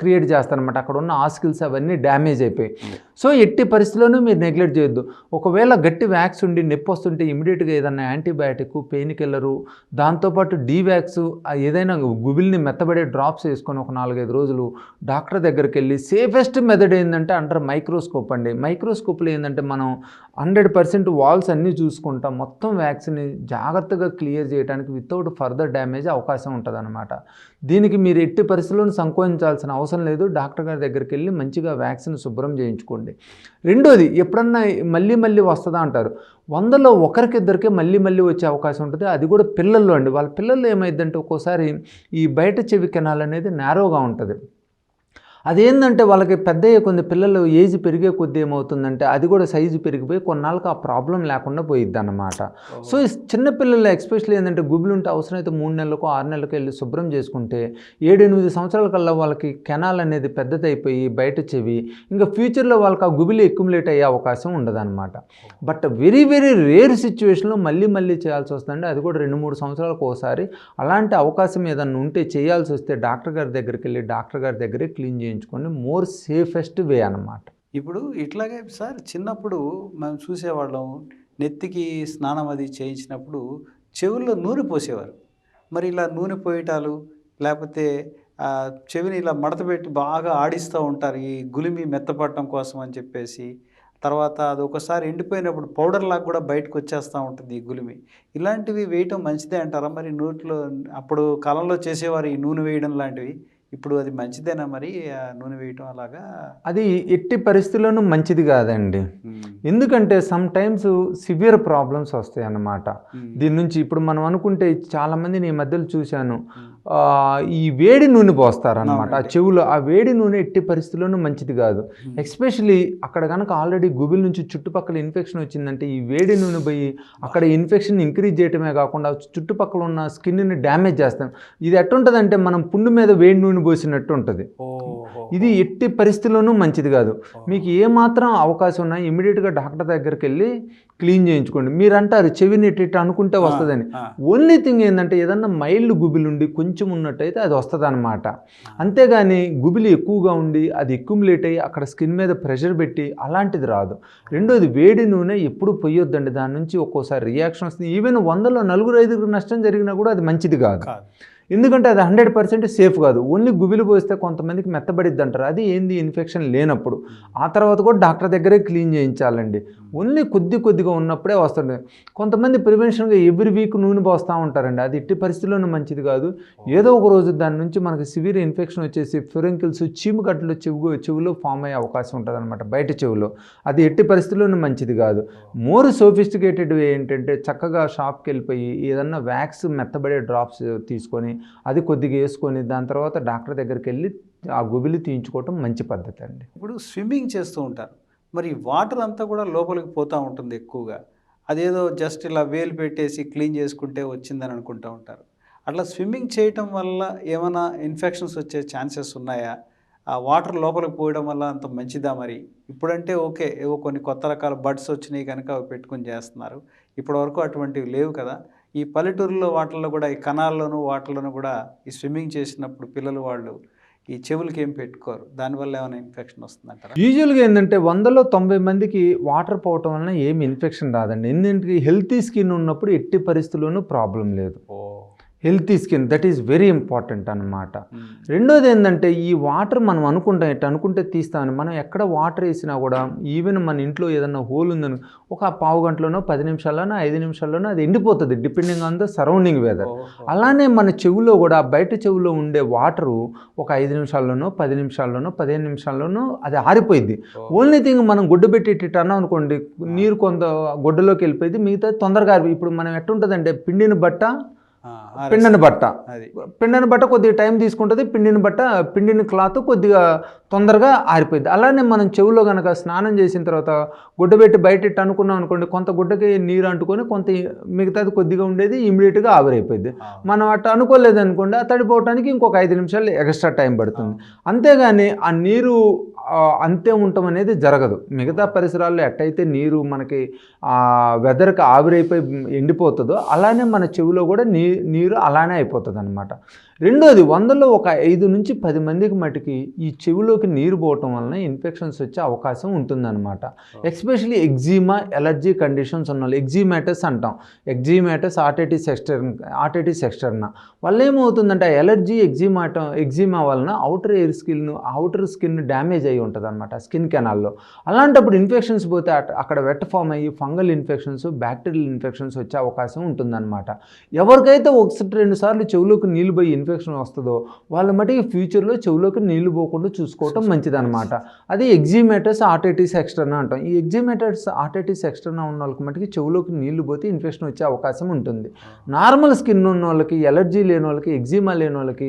క్రియేట్ చేస్తారనమాట. అక్కడ ఉన్న ఆస్కిల్స్ అవన్నీ డ్యామేజ్ అయిపోయి. సో ఎట్టి పరిస్థితుల్లోనూ మీరు నెగ్లెక్ట్ చేయొద్దు. ఒకవేళ గట్టి వ్యాక్స్ ఉండి నొప్పి వస్తుంటే ఇమీడియట్గా ఏదైనా యాంటీబయాటిక్, పెయిన్ కిల్లరు, దాంతోపాటు డీవ్యాక్స్ ఏదైనా గుబిల్ని మెత్తబడే డ్రాప్స్ వేసుకొని ఒక 4-5 రోజులు డాక్టర్ దగ్గరికి వెళ్ళి సేఫెస్ట్ మెథడ్ ఏంటంటే అంటారు మైక్రోస్కోప్ అండి. మైక్రోస్కోప్లో ఏంటంటే మనం 100% వాల్స్ అన్నీ చూసుకుంటాం, మొత్తం వ్యాక్సిన్ని జాగ్రత్తగా క్లియర్ చేయడానికి వితౌట్ ఫర్దర్ డ్యామేజ్ అవకాశం ఉంటుంది అనమాట. దీనికి మీరు ఎట్టి పరిస్థితులను సంకోచించాల్సిన అవసరం లేదు. డాక్టర్ గారి దగ్గరికి వెళ్ళి మంచిగా వ్యాక్సిన్ శుభ్రం చేయించుకోండి. రెండోది, ఎప్పుడన్నా మళ్ళీ వస్తుందా అంటారు. 100లో ఒకరికిద్దరికే మళ్ళీ వచ్చే అవకాశం ఉంటుంది. అది కూడా పిల్లల్లో అండి. వాళ్ళ పిల్లల్లో ఏమైందంటే ఒక్కోసారి ఈ బయట చెవి కెనాల్ అనేది నేరోగా ఉంటుంది. అదేంటంటే వాళ్ళకి పెద్ద కొన్ని పిల్లలు ఏజ్ పెరిగే కొద్దీ ఏమవుతుందంటే అది కూడా సైజు పెరిగిపోయి కొన్నాళ్ళకి ఆ ప్రాబ్లం లేకుండా పోయిద్ది అన్నమాట. సో ఈ చిన్నపిల్లలు ఎస్పెషల్లీ ఏంటంటే గుబులు ఉంటే అవసరమైతే 3 నెలలకు 6 నెలలకు వెళ్ళి శుభ్రం చేసుకుంటే 7-8 సంవత్సరాల కల్లా వాళ్ళకి కెనాల్ అనేది పెద్దదైపోయి బయట చెవి ఇంకా ఫ్యూచర్లో వాళ్ళకి ఆ గుబిలి అక్యుములేట్ అయ్యే అవకాశం ఉండదన్నమాట. బట్ వెరీ రేర్ సిచ్యువేషన్లో మళ్ళీ చేయాల్సి వస్తుందండి. అది కూడా 2-3 సంవత్సరాలకు ఒకసారి. అలాంటి అవకాశం ఏదన్నా ఉంటే చేయాల్సి వస్తే డాక్టర్ గారి దగ్గరికి వెళ్ళి డాక్టర్ గారి దగ్గరే క్లీన్ చేయించుకోండి. మోర్ సేఫెస్ట్ వే అన్నమాట. ఇప్పుడు ఇట్లాగే సార్ చిన్నప్పుడు మేము చూసేవాళ్ళం, నెత్తికి స్నానం అది చేయించినప్పుడు చెవుల్లో నూనె పోసేవారు. మరి ఇలా నూనె పోయటాలు లేకపోతే చెవిని ఇలా మడతపెట్టి బాగా ఆడిస్తూ ఉంటారు ఈ గులిమి మెత్తపడటం కోసం అని చెప్పేసి. తర్వాత అది ఒకసారి ఎండిపోయినప్పుడు పౌడర్ లాగా కూడా బయటకు వచ్చేస్తూ ఉంటుంది ఈ గులిమి. ఇలాంటివి వేయటం మంచిదే అంటారా? మరి నోట్లో అప్పుడు కాలంలో చేసేవారు ఈ నూనె వేయడం లాంటివి ఇప్పుడు అది మంచిదేనా మరి నూనె వేయటం అలాగా? అది ఎట్టి పరిస్థితుల్లోనూ మంచిది కాదండి. ఉమ్, ఎందుకంటే సమ్ టైమ్స్ సివియర్ ప్రాబ్లమ్స్ వస్తాయి అన్నమాట. ఉమ్, దీని నుంచి ఇప్పుడు మనం అనుకుంటే చాలామందిని ఈ మధ్యలో చూశాను, ఉమ్. ఈ వేడి నూనె పోస్తారనమాట ఆ అవునండి. చెవులో. ఆ వేడి నూనె ఎట్టి పరిస్థితుల్లోనూ మంచిది కాదు. ఉమ్, ఎస్పెషలీ అక్కడ కనుక ఆల్రెడీ గుబిల్ నుంచి చుట్టుపక్కల ఇన్ఫెక్షన్ వచ్చిందంటే ఈ వేడి నూనె పోయి అక్కడ ఇన్ఫెక్షన్ ఇంక్రీజ్ చేయటమే కాకుండా చుట్టుపక్కల ఉన్న స్కిన్ని డ్యామేజ్ చేస్తాం. ఇది ఎట్టుంటుందంటే మనం పుండు మీద వేడి నూనె పోసినట్టు ఉంటుంది. ఓహో. ఇది ఎట్టి పరిస్థితుల్లోనూ మంచిది కాదు. మీకు ఏమాత్రం అవకాశం ఉన్నా ఇమీడియట్గా డాక్టర్ దగ్గరికి వెళ్ళి క్లీన్ చేయించుకోండి. మీరు అంటారు చెవిని ఇట్ట అనుకుంటే వస్తుందని. ఓన్లీ థింగ్ ఏంటంటే ఏదన్నా మైల్డ్ గుబిల్ ఉండి కొంచెం ఉన్నట్టయితే అది వస్తుంది అనమాట. అంతేగాని గుబిలి ఎక్కువగా ఉండి అది అక్యుములేట్ అయ్యి అక్కడ స్కిన్ మీద ప్రెషర్ పెట్టి అలాంటిది రాదు. రెండోది వేడి నూనె ఎప్పుడు పొయ్యొద్దండి. దాని నుంచి ఒక్కోసారి రియాక్షన్ వస్తుంది. ఈవెన్ 100లో 4-5 నష్టం జరిగినా కూడా అది మంచిది కాదు. ఎందుకంటే అది 100% సేఫ్ కాదు. ఓన్లీ గుబిలి పోస్తే కొంతమందికి మెత్తబడిద్ది అంటారు. అది ఏంది ఇన్ఫెక్షన్ లేనప్పుడు. ఆ తర్వాత కూడా డాక్టర్ దగ్గరే క్లీన్ చేయించాలండి. ఓన్లీ కొద్దిగా ఉన్నప్పుడే వస్తుంది. కొంతమంది ప్రివెన్షన్గా ఎవ్రీ వీక్ నూనె పోస్తూ ఉంటారండి. అది ఎట్టి పరిస్థితుల్లోనూ మంచిది కాదు. ఏదో ఒక రోజు దాని నుంచి మనకి సివియర్ ఇన్ఫెక్షన్ వచ్చేసి ఫెరంకిల్స్ చీముగడ్డలు చెవిలో ఫామ్ అయ్యే అవకాశం ఉంటుంది అనమాట, బయట చెవిలో. అది ఎట్టి పరిస్థితుల్లోనూ మంచిది కాదు. మోర్ సోఫిస్టికేటెడ్ ఏంటంటే చక్కగా షాప్కి వెళ్ళిపోయి ఏదన్నా వ్యాక్స్ మెత్తబడే డ్రాప్స్ తీసుకొని అది కొద్దిగా వేసుకొని దాని తర్వాత డాక్టర్ దగ్గరికి వెళ్ళి ఆ గుబిలి తీయించుకోవటం మంచి పద్ధతి అండి. ఇప్పుడు స్విమ్మింగ్ చేస్తూ ఉంటారు, మరి వాటర్ అంతా కూడా లోపలికి పోతూ ఉంటుంది ఎక్కువగా. అదేదో జస్ట్ ఇలా వేలు పెట్టేసి క్లీన్ చేసుకుంటే వచ్చిందని అనుకుంటూ ఉంటారు. అట్లా స్విమ్మింగ్ చేయటం వల్ల ఏమైనా ఇన్ఫెక్షన్స్ వచ్చే ఛాన్సెస్ ఉన్నాయా? ఆ వాటర్ లోపలికి పోయడం వల్ల అంత మంచిదా మరి? ఇప్పుడంటే ఓకే, ఏవో కొన్ని కొత్త రకాల బడ్స్ వచ్చినాయి కనుక అవి పెట్టుకుని చేస్తున్నారు. ఇప్పటివరకు అటువంటివి లేవు కదా. ఈ పల్లెటూరులో వాటిల్లో కూడా ఈ కనాల్లోనూ వాటిల్లోనూ కూడా ఈ స్విమ్మింగ్ చేసినప్పుడు పిల్లలు వాళ్ళు ఈ చెవులకి ఏం పెట్టుకోరు. దానివల్ల ఏమైనా ఇన్ఫెక్షన్ వస్తుందంటారా? యూజువల్గా ఏంటంటే 100లో 90 మందికి వాటర్ పోవటం వలన ఏమి ఇన్ఫెక్షన్ రాదండి. ఎందుకంటే హెల్తీ స్కిన్ ఉన్నప్పుడు ఎట్టి పరిస్థితుల్లోనూ ప్రాబ్లం లేదు. Healthy skin that is very important అన్నమాట. రెండోది ఏంటంటే ఈ వాటర్ మనం అనుకుంటాం ఎట్లా అనుకుంటే తీస్తామని, మనం ఎక్కడ వాటర్ వేసినా కూడా ఈవెన్ మన ఇంట్లో ఏదన్నా హోల్ ఉందని ఒక పావు గంటలోనో 10 నిమిషాల్లోనో 5 నిమిషాల్లోనో అది ఎండిపోతుంది depending on the surrounding weather. అలానే మన చెవులో కూడా బయట చెవులో ఉండే వాటరు ఒక 5 నిమిషాల్లోనో 10 నిమిషాల్లోనో 15 నిమిషాల్లోనో అది ఆరిపోయింది. ఓన్లీ థింగ్ మనం గుడ్డ పెట్టి ఇట్ట అన్నాం అనుకోండి, నీరు కొంత గుడ్డలోకి వెళ్ళిపోయింది, మిగతా తొందరగా ఆరిపోయి. ఇప్పుడు మనం ఎట్టుంటుందంటే పిండిని బట్ట కొద్దిగా టైం తీసుకుంటుంది, పిండిని క్లాత్ కొద్దిగా తొందరగా ఆరిపోయింది. అలానే మనం చెవులో కనుక స్నానం చేసిన తర్వాత గుడ్డ పెట్టి బయట ఇట్టు అనుకున్నాం అనుకోండి, కొంత గుడ్డకి నీరు అంటుకొని కొంత మిగతాది కొద్దిగా ఉండేది ఇమీడియట్గా ఆవిరైపోయింది. మనం అట్లా అనుకోలేదు అనుకోండి, ఆ తడిపోవటానికి ఇంకొక 5 నిమిషాలు ఎక్స్ట్రా టైం పడుతుంది. అంతేగాని ఆ నీరు అంతే ఉండటం అనేది జరగదు. మిగతా పరిసరాల్లో ఎట్టయితే నీరు మనకి వెదర్కి ఆవిరైపోయి ఎండిపోతుందో అలానే మన చెవిలో కూడా నీరు అలానే అయిపోతుంది అనమాట. రెండోది 100లో ఒక 5 నుంచి 10 మందికి మటుకి ఈ చెవిలోకి నీరు పోవటం వలన ఇన్ఫెక్షన్స్ వచ్చే అవకాశం ఉంటుందన్నమాట. ఎస్పెషలీ ఎగ్జిమా ఎలర్జీ కండిషన్స్ ఉన్న వాళ్ళు, ఎగ్జిమాటస్ అంటాం, ఎగ్జిమాటస్ ఆర్టైటిస్ ఎక్స్టర్నా వల్ల ఏమవుతుందంటే ఎలర్జీ ఎగ్జిమా వలన అవుటర్ స్కిన్ డ్యామేజ్ అయ్యి ఉంటుంది అనమాట స్కిన్ కెనాల్లో. అలాంటప్పుడు ఇన్ఫెక్షన్స్ పోతే అక్కడ వెట్ ఫామ్ అయ్యి ఫంగల్ ఇన్ఫెక్షన్స్, బ్యాక్టీరియల్ ఇన్ఫెక్షన్స్ వచ్చే అవకాశం ఉంటుందన్నమాట. ఎవరికైతే 1-2 సార్లు చెవులోకి నీళ్ళు పోయి ఇన్ఫెక్షన్ వస్తుందో వాళ్ళ మటుకి ఫ్యూచర్లో చెవులోకి నీళ్లు పోకుండా చూసుకోవటం మంచిదన్నమాట. అది ఎగ్జిమాటస్ ఆర్టైటిస్ ఎక్స్టర్నా అంటాం. ఈ ఎగ్జిమాటస్ ఆర్టైటిస్ ఎక్స్టర్నా ఉన్న వాళ్ళకి మటుకి చెవులోకి నీళ్లు పోతే ఇన్ఫెక్షన్ వచ్చే అవకాశం ఉంటుంది. నార్మల్ స్కిన్ ఉన్న వాళ్ళకి, ఎలర్జీ లేని వాళ్ళకి, ఎగ్జిమా లేని వాళ్ళకి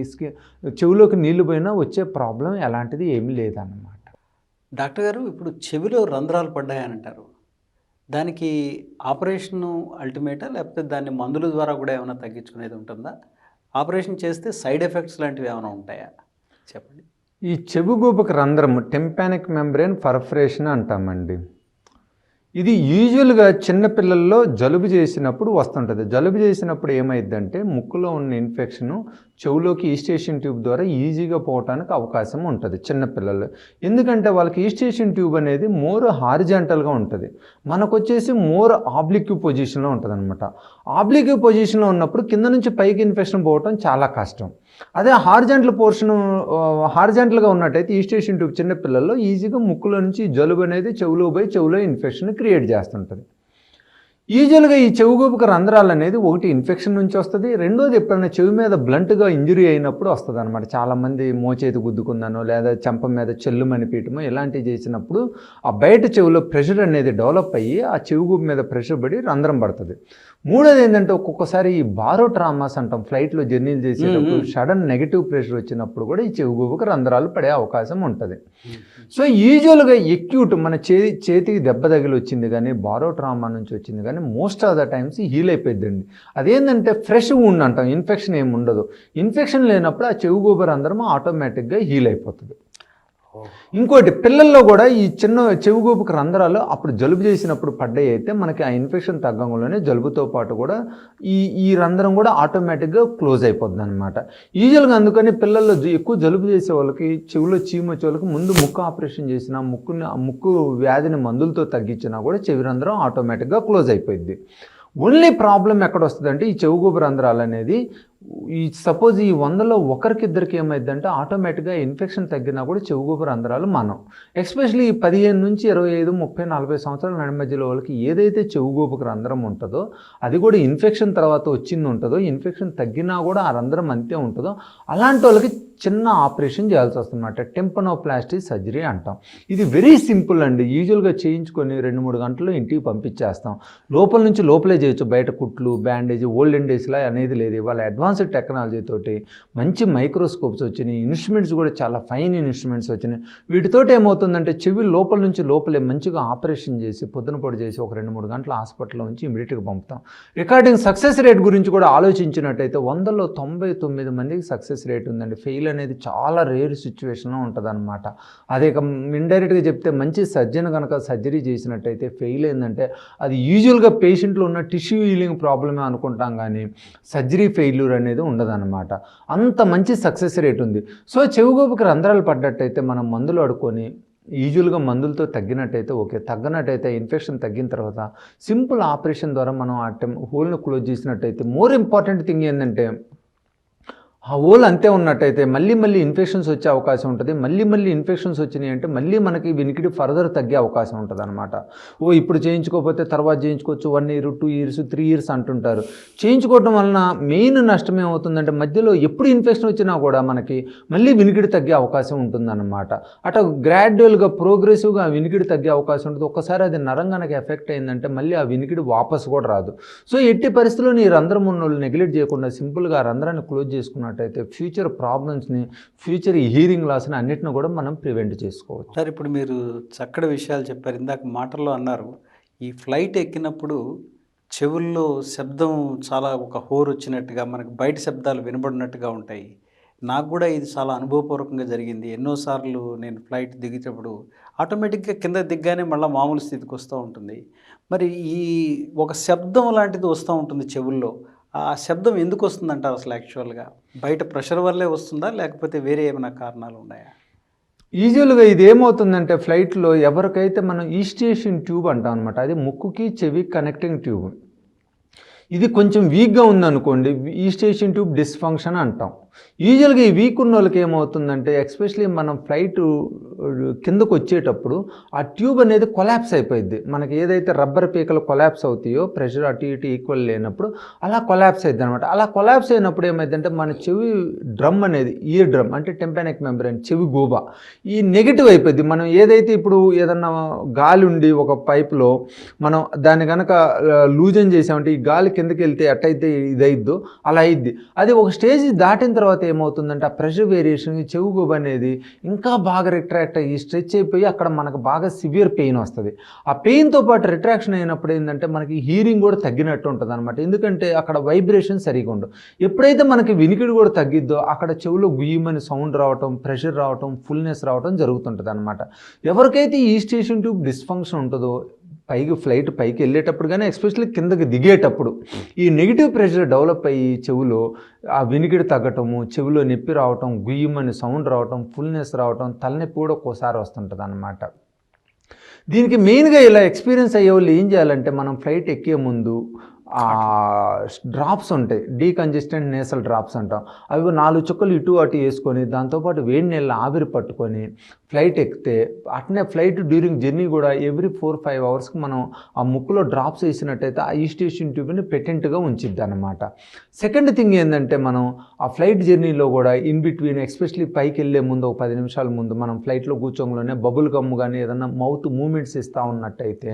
చెవులోకి నీళ్లు పోయినా వచ్చే ప్రాబ్లం ఎలాంటిది ఏమీ లేదన్నమాట. డాక్టర్ గారు, ఇప్పుడు చెవిలో రంధ్రాలు పడ్డాయని అంటారు, దానికి ఆపరేషను అల్టిమేటా, లేకపోతే దాన్ని మందుల ద్వారా కూడా ఏమైనా తగ్గించుకునేది ఉంటుందా? ఆపరేషన్ చేస్తే సైడ్ ఎఫెక్ట్స్ లాంటివి ఏమైనా ఉంటాయా చెప్పండి. ఈ చెవిగూపకు రంధ్రము టెంపానిక్ మెంబ్రేన్ పర్ఫరేషన్ అంటామండి. ఇది యూజువల్గా చిన్నపిల్లల్లో జలుబు చేసినప్పుడు వస్తుంటుంది. జలుబు చేసినప్పుడు ఏమైందంటే ముక్కులో ఉన్న ఇన్ఫెక్షను చెవులోకి ఈస్టేషన్ ట్యూబ్ ద్వారా ఈజీగా పోవటానికి అవకాశం ఉంటుంది చిన్నపిల్లలు. ఎందుకంటే వాళ్ళకి ఈస్టేషన్ ట్యూబ్ అనేది మోర్ హారిజాంటల్గా ఉంటుంది, మనకు వచ్చేసి మోర్ ఆబ్లిక్యూ పొజిషన్లో ఉంటుంది అనమాట. ఆబ్లిక్యూ పొజిషన్లో ఉన్నప్పుడు కింద నుంచి పైకి ఇన్ఫెక్షన్ పోవటం చాలా కష్టం. అదే హారిజాంటల్గా ఉన్నట్టయితే ఈస్టేషన్ ట్యూబ్ చిన్నపిల్లల్లో ఈజీగా ముక్కులో నుంచి జలుబు అనేది చెవులో పోయి చెవులో ఇన్ఫెక్షన్ క్రియేట్ చేస్తుంటుంది. యూజువల్గా ఈ చెవిగోపుక రంధ్రాలు అనేది ఒకటి ఇన్ఫెక్షన్ నుంచి వస్తుంది, రెండోది ఎప్పుడైనా చెవి మీద బ్లంట్గా ఇంజురీ అయినప్పుడు వస్తుంది అనమాట. చాలామంది మోచేతి గుద్దుకుందానో లేదా చెంప మీద చెల్లుమని పీయటమో ఇలాంటివి చేసినప్పుడు ఆ బయట చెవిలో ప్రెషర్ అనేది డెవలప్ అయ్యి ఆ చెవిగూపు మీద ప్రెషర్ పడి రంధ్రం పడుతుంది. మూడోది ఏంటంటే ఒక్కొక్కసారి ఈ బారో ట్రామాస్ అంటాం, ఫ్లైట్లో జర్నీలు చేసేటప్పుడు సడన్ నెగిటివ్ ప్రెషర్ వచ్చినప్పుడు కూడా ఈ చెవిగూపుకు రంధ్రాలు పడే అవకాశం ఉంటుంది. సో యూజువల్గా ఎక్యూట్ మన చేతికి దెబ్బ తగిలి వచ్చింది కానీ బారో ట్రామా నుంచి వచ్చింది కానీ most of the times heal అయిపోయిందండి. అదేంటంటే ఫ్రెష్ వుండ్ అంటాం, ఇన్ఫెక్షన్ ఏమి ఉండదు. ఇన్ఫెక్షన్ లేనప్పుడు ఆ చెవిగూపు రంధ్రం ఆటోమేటిక్గా హీల్ అయిపోతుంది. ఇంకోటి పిల్లల్లో కూడా ఈ చిన్న చెవిగూపుకు రంధ్రాలు అప్పుడు జలుబు చేసినప్పుడు పడ్డాయి అయితే మనకి ఆ ఇన్ఫెక్షన్ తగ్గంలోనే జలుబుతో పాటు కూడా ఈ రంధ్రం కూడా ఆటోమేటిక్గా క్లోజ్ అయిపోద్ది అనమాట. యూజువల్గా అందుకని పిల్లల్లో ఎక్కువ జలుబు చేసే వాళ్ళకి చెవిలో చీము వచ్చే వాళ్ళకి ముందు ముక్కు ఆపరేషన్ చేసినా ముక్కు వ్యాధిని మందులతో తగ్గించినా కూడా చెవి రంధ్రం ఆటోమేటిక్గా క్లోజ్ అయిపోయింది. ఓన్లీ ప్రాబ్లం ఎక్కడ వస్తుందంటే ఈ చెవిగూపు రంధ్రాలు అనేది సపోజ్ ఈ 100లో ఒకరికిద్దరికి ఏమైందంటే ఆటోమేటిక్గా ఇన్ఫెక్షన్ తగ్గినా కూడా చెవిగూపు రంధ్రాలు మనం ఎస్పెషల్లీ 15 నుంచి 25, 30, 40 సంవత్సరాల నడి మధ్యలో వాళ్ళకి ఏదైతే చెవిగూపుకు రంధ్రం ఉంటుందో అది కూడా ఇన్ఫెక్షన్ తర్వాత వచ్చింది ఉంటుందో, ఇన్ఫెక్షన్ తగ్గినా కూడా ఆ రంధ్రం అంతే ఉంటుందో అలాంటి వాళ్ళకి చిన్న ఆపరేషన్ చేయాల్సి వస్తుందన్నమాట. టెంపనోప్లాస్టీ సర్జరీ అంటాం. ఇది వెరీ సింపుల్ అండి. యూజువల్గా చేయించుకొని 2-3 గంటల్లో ఇంటికి పంపించేస్తాం. లోపల నుంచి లోపలే చేయొచ్చు, బయట కుట్లు బ్యాండేజ్ ఓల్డెన్ డేస్లా అనేది లేదు. ఇవాళ అడ్వాన్స్డ్ టెక్నాలజీ తోటి మంచి మైక్రోస్కోప్స్ వచ్చినాయి, ఇన్స్ట్రుమెంట్స్ కూడా చాలా ఫైన్ ఇన్స్ట్రుమెంట్స్ వచ్చినాయి. వీటితోటి ఏమవుతుందంటే చెవి లోపల నుంచి లోపలే మంచిగా ఆపరేషన్ చేసి పొద్దునపొడి చేసి ఒక 2-3 గంటల హాస్పిటల్లో ఉంచి ఇమీడియట్గా పంపుతాం. రికార్డింగ్ సక్సెస్ రేట్ గురించి కూడా ఆలోచించినట్టయితే 100లో 99 మందికి సక్సెస్ రేట్ ఉందండి. ఫెయిల్ అనేది చాలా రేర్ సిచ్యువేషన్లో ఉంటుంది అనమాట. అదే ఇండైరెక్ట్గా చెప్తే మంచి సర్జన్ కనుక సర్జరీ చేసినట్టయితే ఫెయిల్ అయిందంటే అది యూజువల్గా పేషెంట్లో ఉన్న టిష్యూ హీలింగ్ ప్రాబ్లమే అనుకుంటాం కానీ సర్జరీ ఫెయిల్యూర్ అనేది ఉండదన్నమాట. అంత మంచి సక్సెస్ రేట్ ఉంది. సో చెవిగూపుకి రంధ్రాలు పడ్డట్టయితే మనం మందులు ఆడుకొని యూజువల్గా మందులతో తగ్గినట్టయితే ఓకే, తగ్గినట్టయితే ఇన్ఫెక్షన్ తగ్గిన తర్వాత సింపుల్ ఆపరేషన్ ద్వారా మనం ఆ హోల్ని క్లోజ్ చేసినట్టయితే మోర్ ఇంపార్టెంట్ థింగ్ ఏంటంటే ఆ హోల్ అంతే ఉన్నట్టయితే మళ్ళీ ఇన్ఫెక్షన్స్ వచ్చే అవకాశం ఉంటుంది. మళ్ళీ ఇన్ఫెక్షన్స్ వచ్చినాయి అంటే మళ్ళీ మనకి వినికిడి ఫర్దర్ తగ్గే అవకాశం ఉంటుంది అనమాట. ఇప్పుడు చేయించుకోకపోతే తర్వాత చేయించుకోవచ్చు, 1 year 2 years 3 years అంటుంటారు. చేయించుకోవడం వలన మెయిన్ నష్టం ఏమవుతుందంటే మధ్యలో ఎప్పుడు ఇన్ఫెక్షన్ వచ్చినా కూడా మనకి మళ్ళీ వినికిడి తగ్గే అవకాశం ఉంటుందన్నమాట. అటు గ్రాడ్యువల్గా ప్రోగ్రెసివ్గా వినికిడి తగ్గే అవకాశం ఉంటుంది. ఒక్కసారి అది నరం కనుక ఎఫెక్ట్ అయిందంటే మళ్ళీ ఆ వినికిడి వాపసు కూడా రాదు. సో ఎట్టి పరిస్థితుల్లో ఈ రంధ్రం ఉన్న వాళ్ళు నెగ్లెక్ట్ చేయకుండా సింపుల్గా ఆ రంధ్రాన్ని క్లోజ్ చేసుకున్నట్టయితే ఫ్యూచర్ ప్రాబ్లమ్స్ని, ఫ్యూచర్ హీరింగ్ లాస్ని అన్నిటిని కూడా మనం ప్రివెంట్ చేసుకోవచ్చు. సార్ ఇప్పుడు మీరు చక్కటి విషయాలు చెప్పారు. ఇందాక మాటల్లో అన్నారు ఈ ఫ్లైట్ ఎక్కినప్పుడు చెవుల్లో శబ్దం చాలా ఒక హోర్ వచ్చినట్టుగా మనకు బయట శబ్దాలు వినబడినట్టుగా ఉంటాయి. నాకు కూడా ఇది చాలా అనుభవపూర్వకంగా జరిగింది. ఎన్నోసార్లు నేను ఫ్లైట్ దిగేటప్పుడు ఆటోమేటిక్గా కింద దిగ్గానే మళ్ళీ మామూలు స్థితికి వస్తూ ఉంటుంది. మరి ఈ ఒక శబ్దం లాంటిది వస్తూ ఉంటుంది చెవుల్లో. ఆ శబ్దం ఎందుకు వస్తుందంటారు అసలు? యాక్చువల్గా బయట ప్రెషర్ వల్లే వస్తుందా లేకపోతే వేరే ఏమైనా కారణాలు ఉన్నాయా? యూజువల్గా ఇది ఏమవుతుందంటే ఫ్లైట్లో ఎవరికైతే మనం ఈస్టేషన్ ట్యూబ్ అంటాం అనమాట, అది ముక్కుకి చెవి కనెక్టింగ్ ట్యూబ్, ఇది కొంచెం వీక్గా ఉందనుకోండి, ఈస్టేషన్ ట్యూబ్ డిస్ఫంక్షన్ అంటాం. యూజువల్గా ఈ వీక్ ఉన్న వాళ్ళకి ఏమవుతుందంటే ఎస్పెషలీ మనం ఫ్లైట్ కిందకు వచ్చేటప్పుడు ఆ ట్యూబ్ అనేది కొలాప్స్ అయిపోయింది. మనకి ఏదైతే రబ్బర్ పీకలు కొలాప్స్ అవుతాయో ప్రెషర్ అటు ఇటు ఈక్వల్ లేనప్పుడు అలా కొలాప్స్ అవుతుంది అనమాట. అలా కొలాప్స్ అయినప్పుడు ఏమైందంటే మన చెవి డ్రమ్ అనేది, ఇయర్ డ్రమ్ అంటే టెంపానిక్ మెంబ్రేన్, చెవి గూబ ఈ నెగిటివ్ అయిపోయింది. మనం ఏదైతే ఇప్పుడు ఏదన్నా గాలి ఉండి ఒక పైప్లో మనం దాన్ని కనుక లూజన్ చేసామంటే ఈ గాలి కిందకి వెళ్తే ఎట్టయితే ఇది అయిద్దో అలా అయిద్ది. అది ఒక స్టేజ్ దాటిన తర్వాత ఏమవుతుందంటే ఆ ప్రెషర్ వేరియేషన్ చెవి గూబ అనేది ఇంకా బాగా రిట్రాక్ట్ అయ్యి స్ట్రెచ్ అయిపోయి అక్కడ మనకు బాగా సివియర్ పెయిన్ వస్తుంది. ఆ పెయిన్తో పాటు రిట్రాక్షన్ అయినప్పుడు ఏంటంటే మనకి హీరింగ్ కూడా తగ్గినట్టు ఉంటుంది అనమాట. ఎందుకంటే అక్కడ వైబ్రేషన్ సరిగా ఉండవు. ఎప్పుడైతే మనకి వినికిడి కూడా తగ్గిద్దో అక్కడ చెవిలో గుయ్యమని సౌండ్ రావటం, ప్రెషర్ రావటం, ఫుల్నెస్ రావటం జరుగుతుంటుంది అనమాట. ఎవరికైతే ఈ స్టేషన్ ట్యూబ్ డిస్ఫంక్షన్ ఉంటుందో ఫ్లైట్ పైకి వెళ్ళేటప్పుడు కానీ ఎస్పెషల్లీ కిందకి దిగేటప్పుడు ఈ నెగిటివ్ ప్రెషర్ డెవలప్ అయ్యి చెవులో ఆ వినికిడి తగ్గటము, చెవిలో నొప్పి రావటం, గుయ్యమని సౌండ్ రావటం, ఫుల్నెస్ రావటం, తలనొప్పి కూడా ఒక్కోసారి వస్తుంటుంది అన్నమాట. దీనికి మెయిన్గా ఇలా ఎక్స్పీరియన్స్ అయ్యే వాళ్ళు ఏం చేయాలంటే మనం ఫ్లైట్ ఎక్కే ముందు డ్రాప్స్ ఉంటాయి, డీకంజెస్టెంట్ నేసల్ డ్రాప్స్ అంటాం. అవి 4 చుక్కలు ఇటు అటు వేసుకొని దాంతోపాటు వేడి నీళ్ళ ఆవిరి పట్టుకొని ఫ్లైట్ ఎక్కితే అట్నే ఫ్లైట్ డ్యూరింగ్ జర్నీ కూడా ఎవ్రీ 4-5 అవర్స్కి మనం ఆ ముక్కులో డ్రాప్స్ వేసినట్టయితే ఆ ఈస్టేషన్ ట్యూబ్ని పెటెంట్గా ఉంచిద్ది అనమాట. సెకండ్ థింగ్ ఏంటంటే మనం ఆ ఫ్లైట్ జర్నీలో కూడా ఇన్ బిట్వీన్ ఎస్పెషలీ పైకి వెళ్ళే ముందు ఒక 10 నిమిషాల ముందు మనం ఫ్లైట్లో కూర్చోంలోనే బబుల్ గమ్ కానీ ఏదన్నా మౌత్ మూమెంట్స్ ఇస్తూ ఉన్నట్టయితే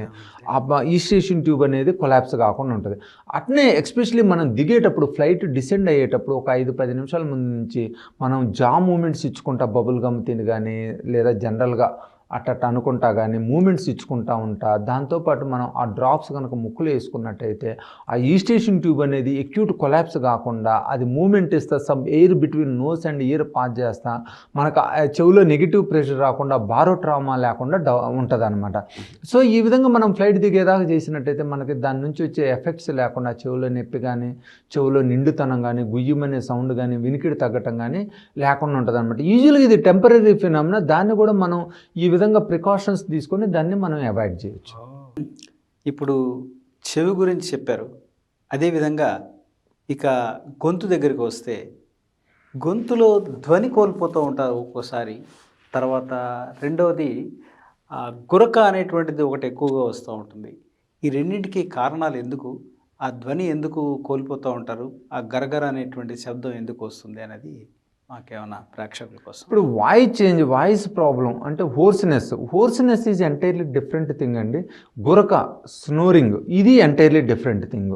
ఆ ఈస్టేషన్ ట్యూబ్ అనేది కొలాప్స్ కాకుండా ఉంటుంది. అట్నే ఎస్పెషలీ మనం దిగేటప్పుడు ఫ్లైట్ డిసెండ్ అయ్యేటప్పుడు ఒక 5-10 నిమిషాల ముందు నుంచి మనం జా మూమెంట్స్ ఇచ్చుకుంటా బబుల్ గమ్ తిని కానీ లేదా జనరల్గా అట్ట అనుకుంటా కానీ మూమెంట్స్ ఇచ్చుకుంటా ఉంటా. దాంతోపాటు మనం ఆ డ్రాప్స్ కనుక ముక్కులు వేసుకున్నట్టయితే ఆ ఈస్టేషన్ ట్యూబ్ అనేది ఎక్యూట్ కొలాప్స్ కాకుండా అది మూమెంట్ ఇస్తా, some air between nose and ear pass చేస్తా మనకు చెవిలో నెగిటివ్ ప్రెషర్ రాకుండా బారో ట్రామా లేకుండా ఉంటుంది అనమాట. సో ఈ విధంగా మనం ఫ్లైట్ దిగేదాకా చేసినట్టయితే మనకి దాని నుంచి వచ్చే ఎఫెక్ట్స్ లేకుండా చెవిలో నొప్పి కానీ చెవిలో నిండుతనం కానీ గుయ్యమనే సౌండ్ కానీ వినికిడి తగ్గటం కానీ లేకుండా ఉంటుంది అనమాట. యూజువల్గా ఇది టెంపరీ ఫినామినా, దాన్ని కూడా మనం ఈ విధంగా ప్రికాషన్స్ తీసుకొని దాన్ని మనం అవాయిడ్ చేయొచ్చు. ఇప్పుడు చెవి గురించి చెప్పారు. అదేవిధంగా ఇక గొంతు దగ్గరికి వస్తే గొంతులో ధ్వని కోల్పోతూ ఉంటారు ఒక్కోసారి. తర్వాత రెండవది గురక అనేటువంటిది ఒకటి ఎక్కువగా వస్తూ ఉంటుంది. ఈ రెండింటికి కారణాలు ఎందుకు, ఆ ధ్వని ఎందుకు కోల్పోతూ ఉంటారు, ఆ గరగర అనేటువంటి శబ్దం ఎందుకు వస్తుంది అనేది మాకేమన్నా ప్రేక్షకుల కోసం. ఇప్పుడు వాయిస్ ప్రాబ్లం అంటే hoarseness is entirely different thing అండి. గురక, స్నోరింగ్ ఇది ఎంటైర్లీ డిఫరెంట్ థింగ్.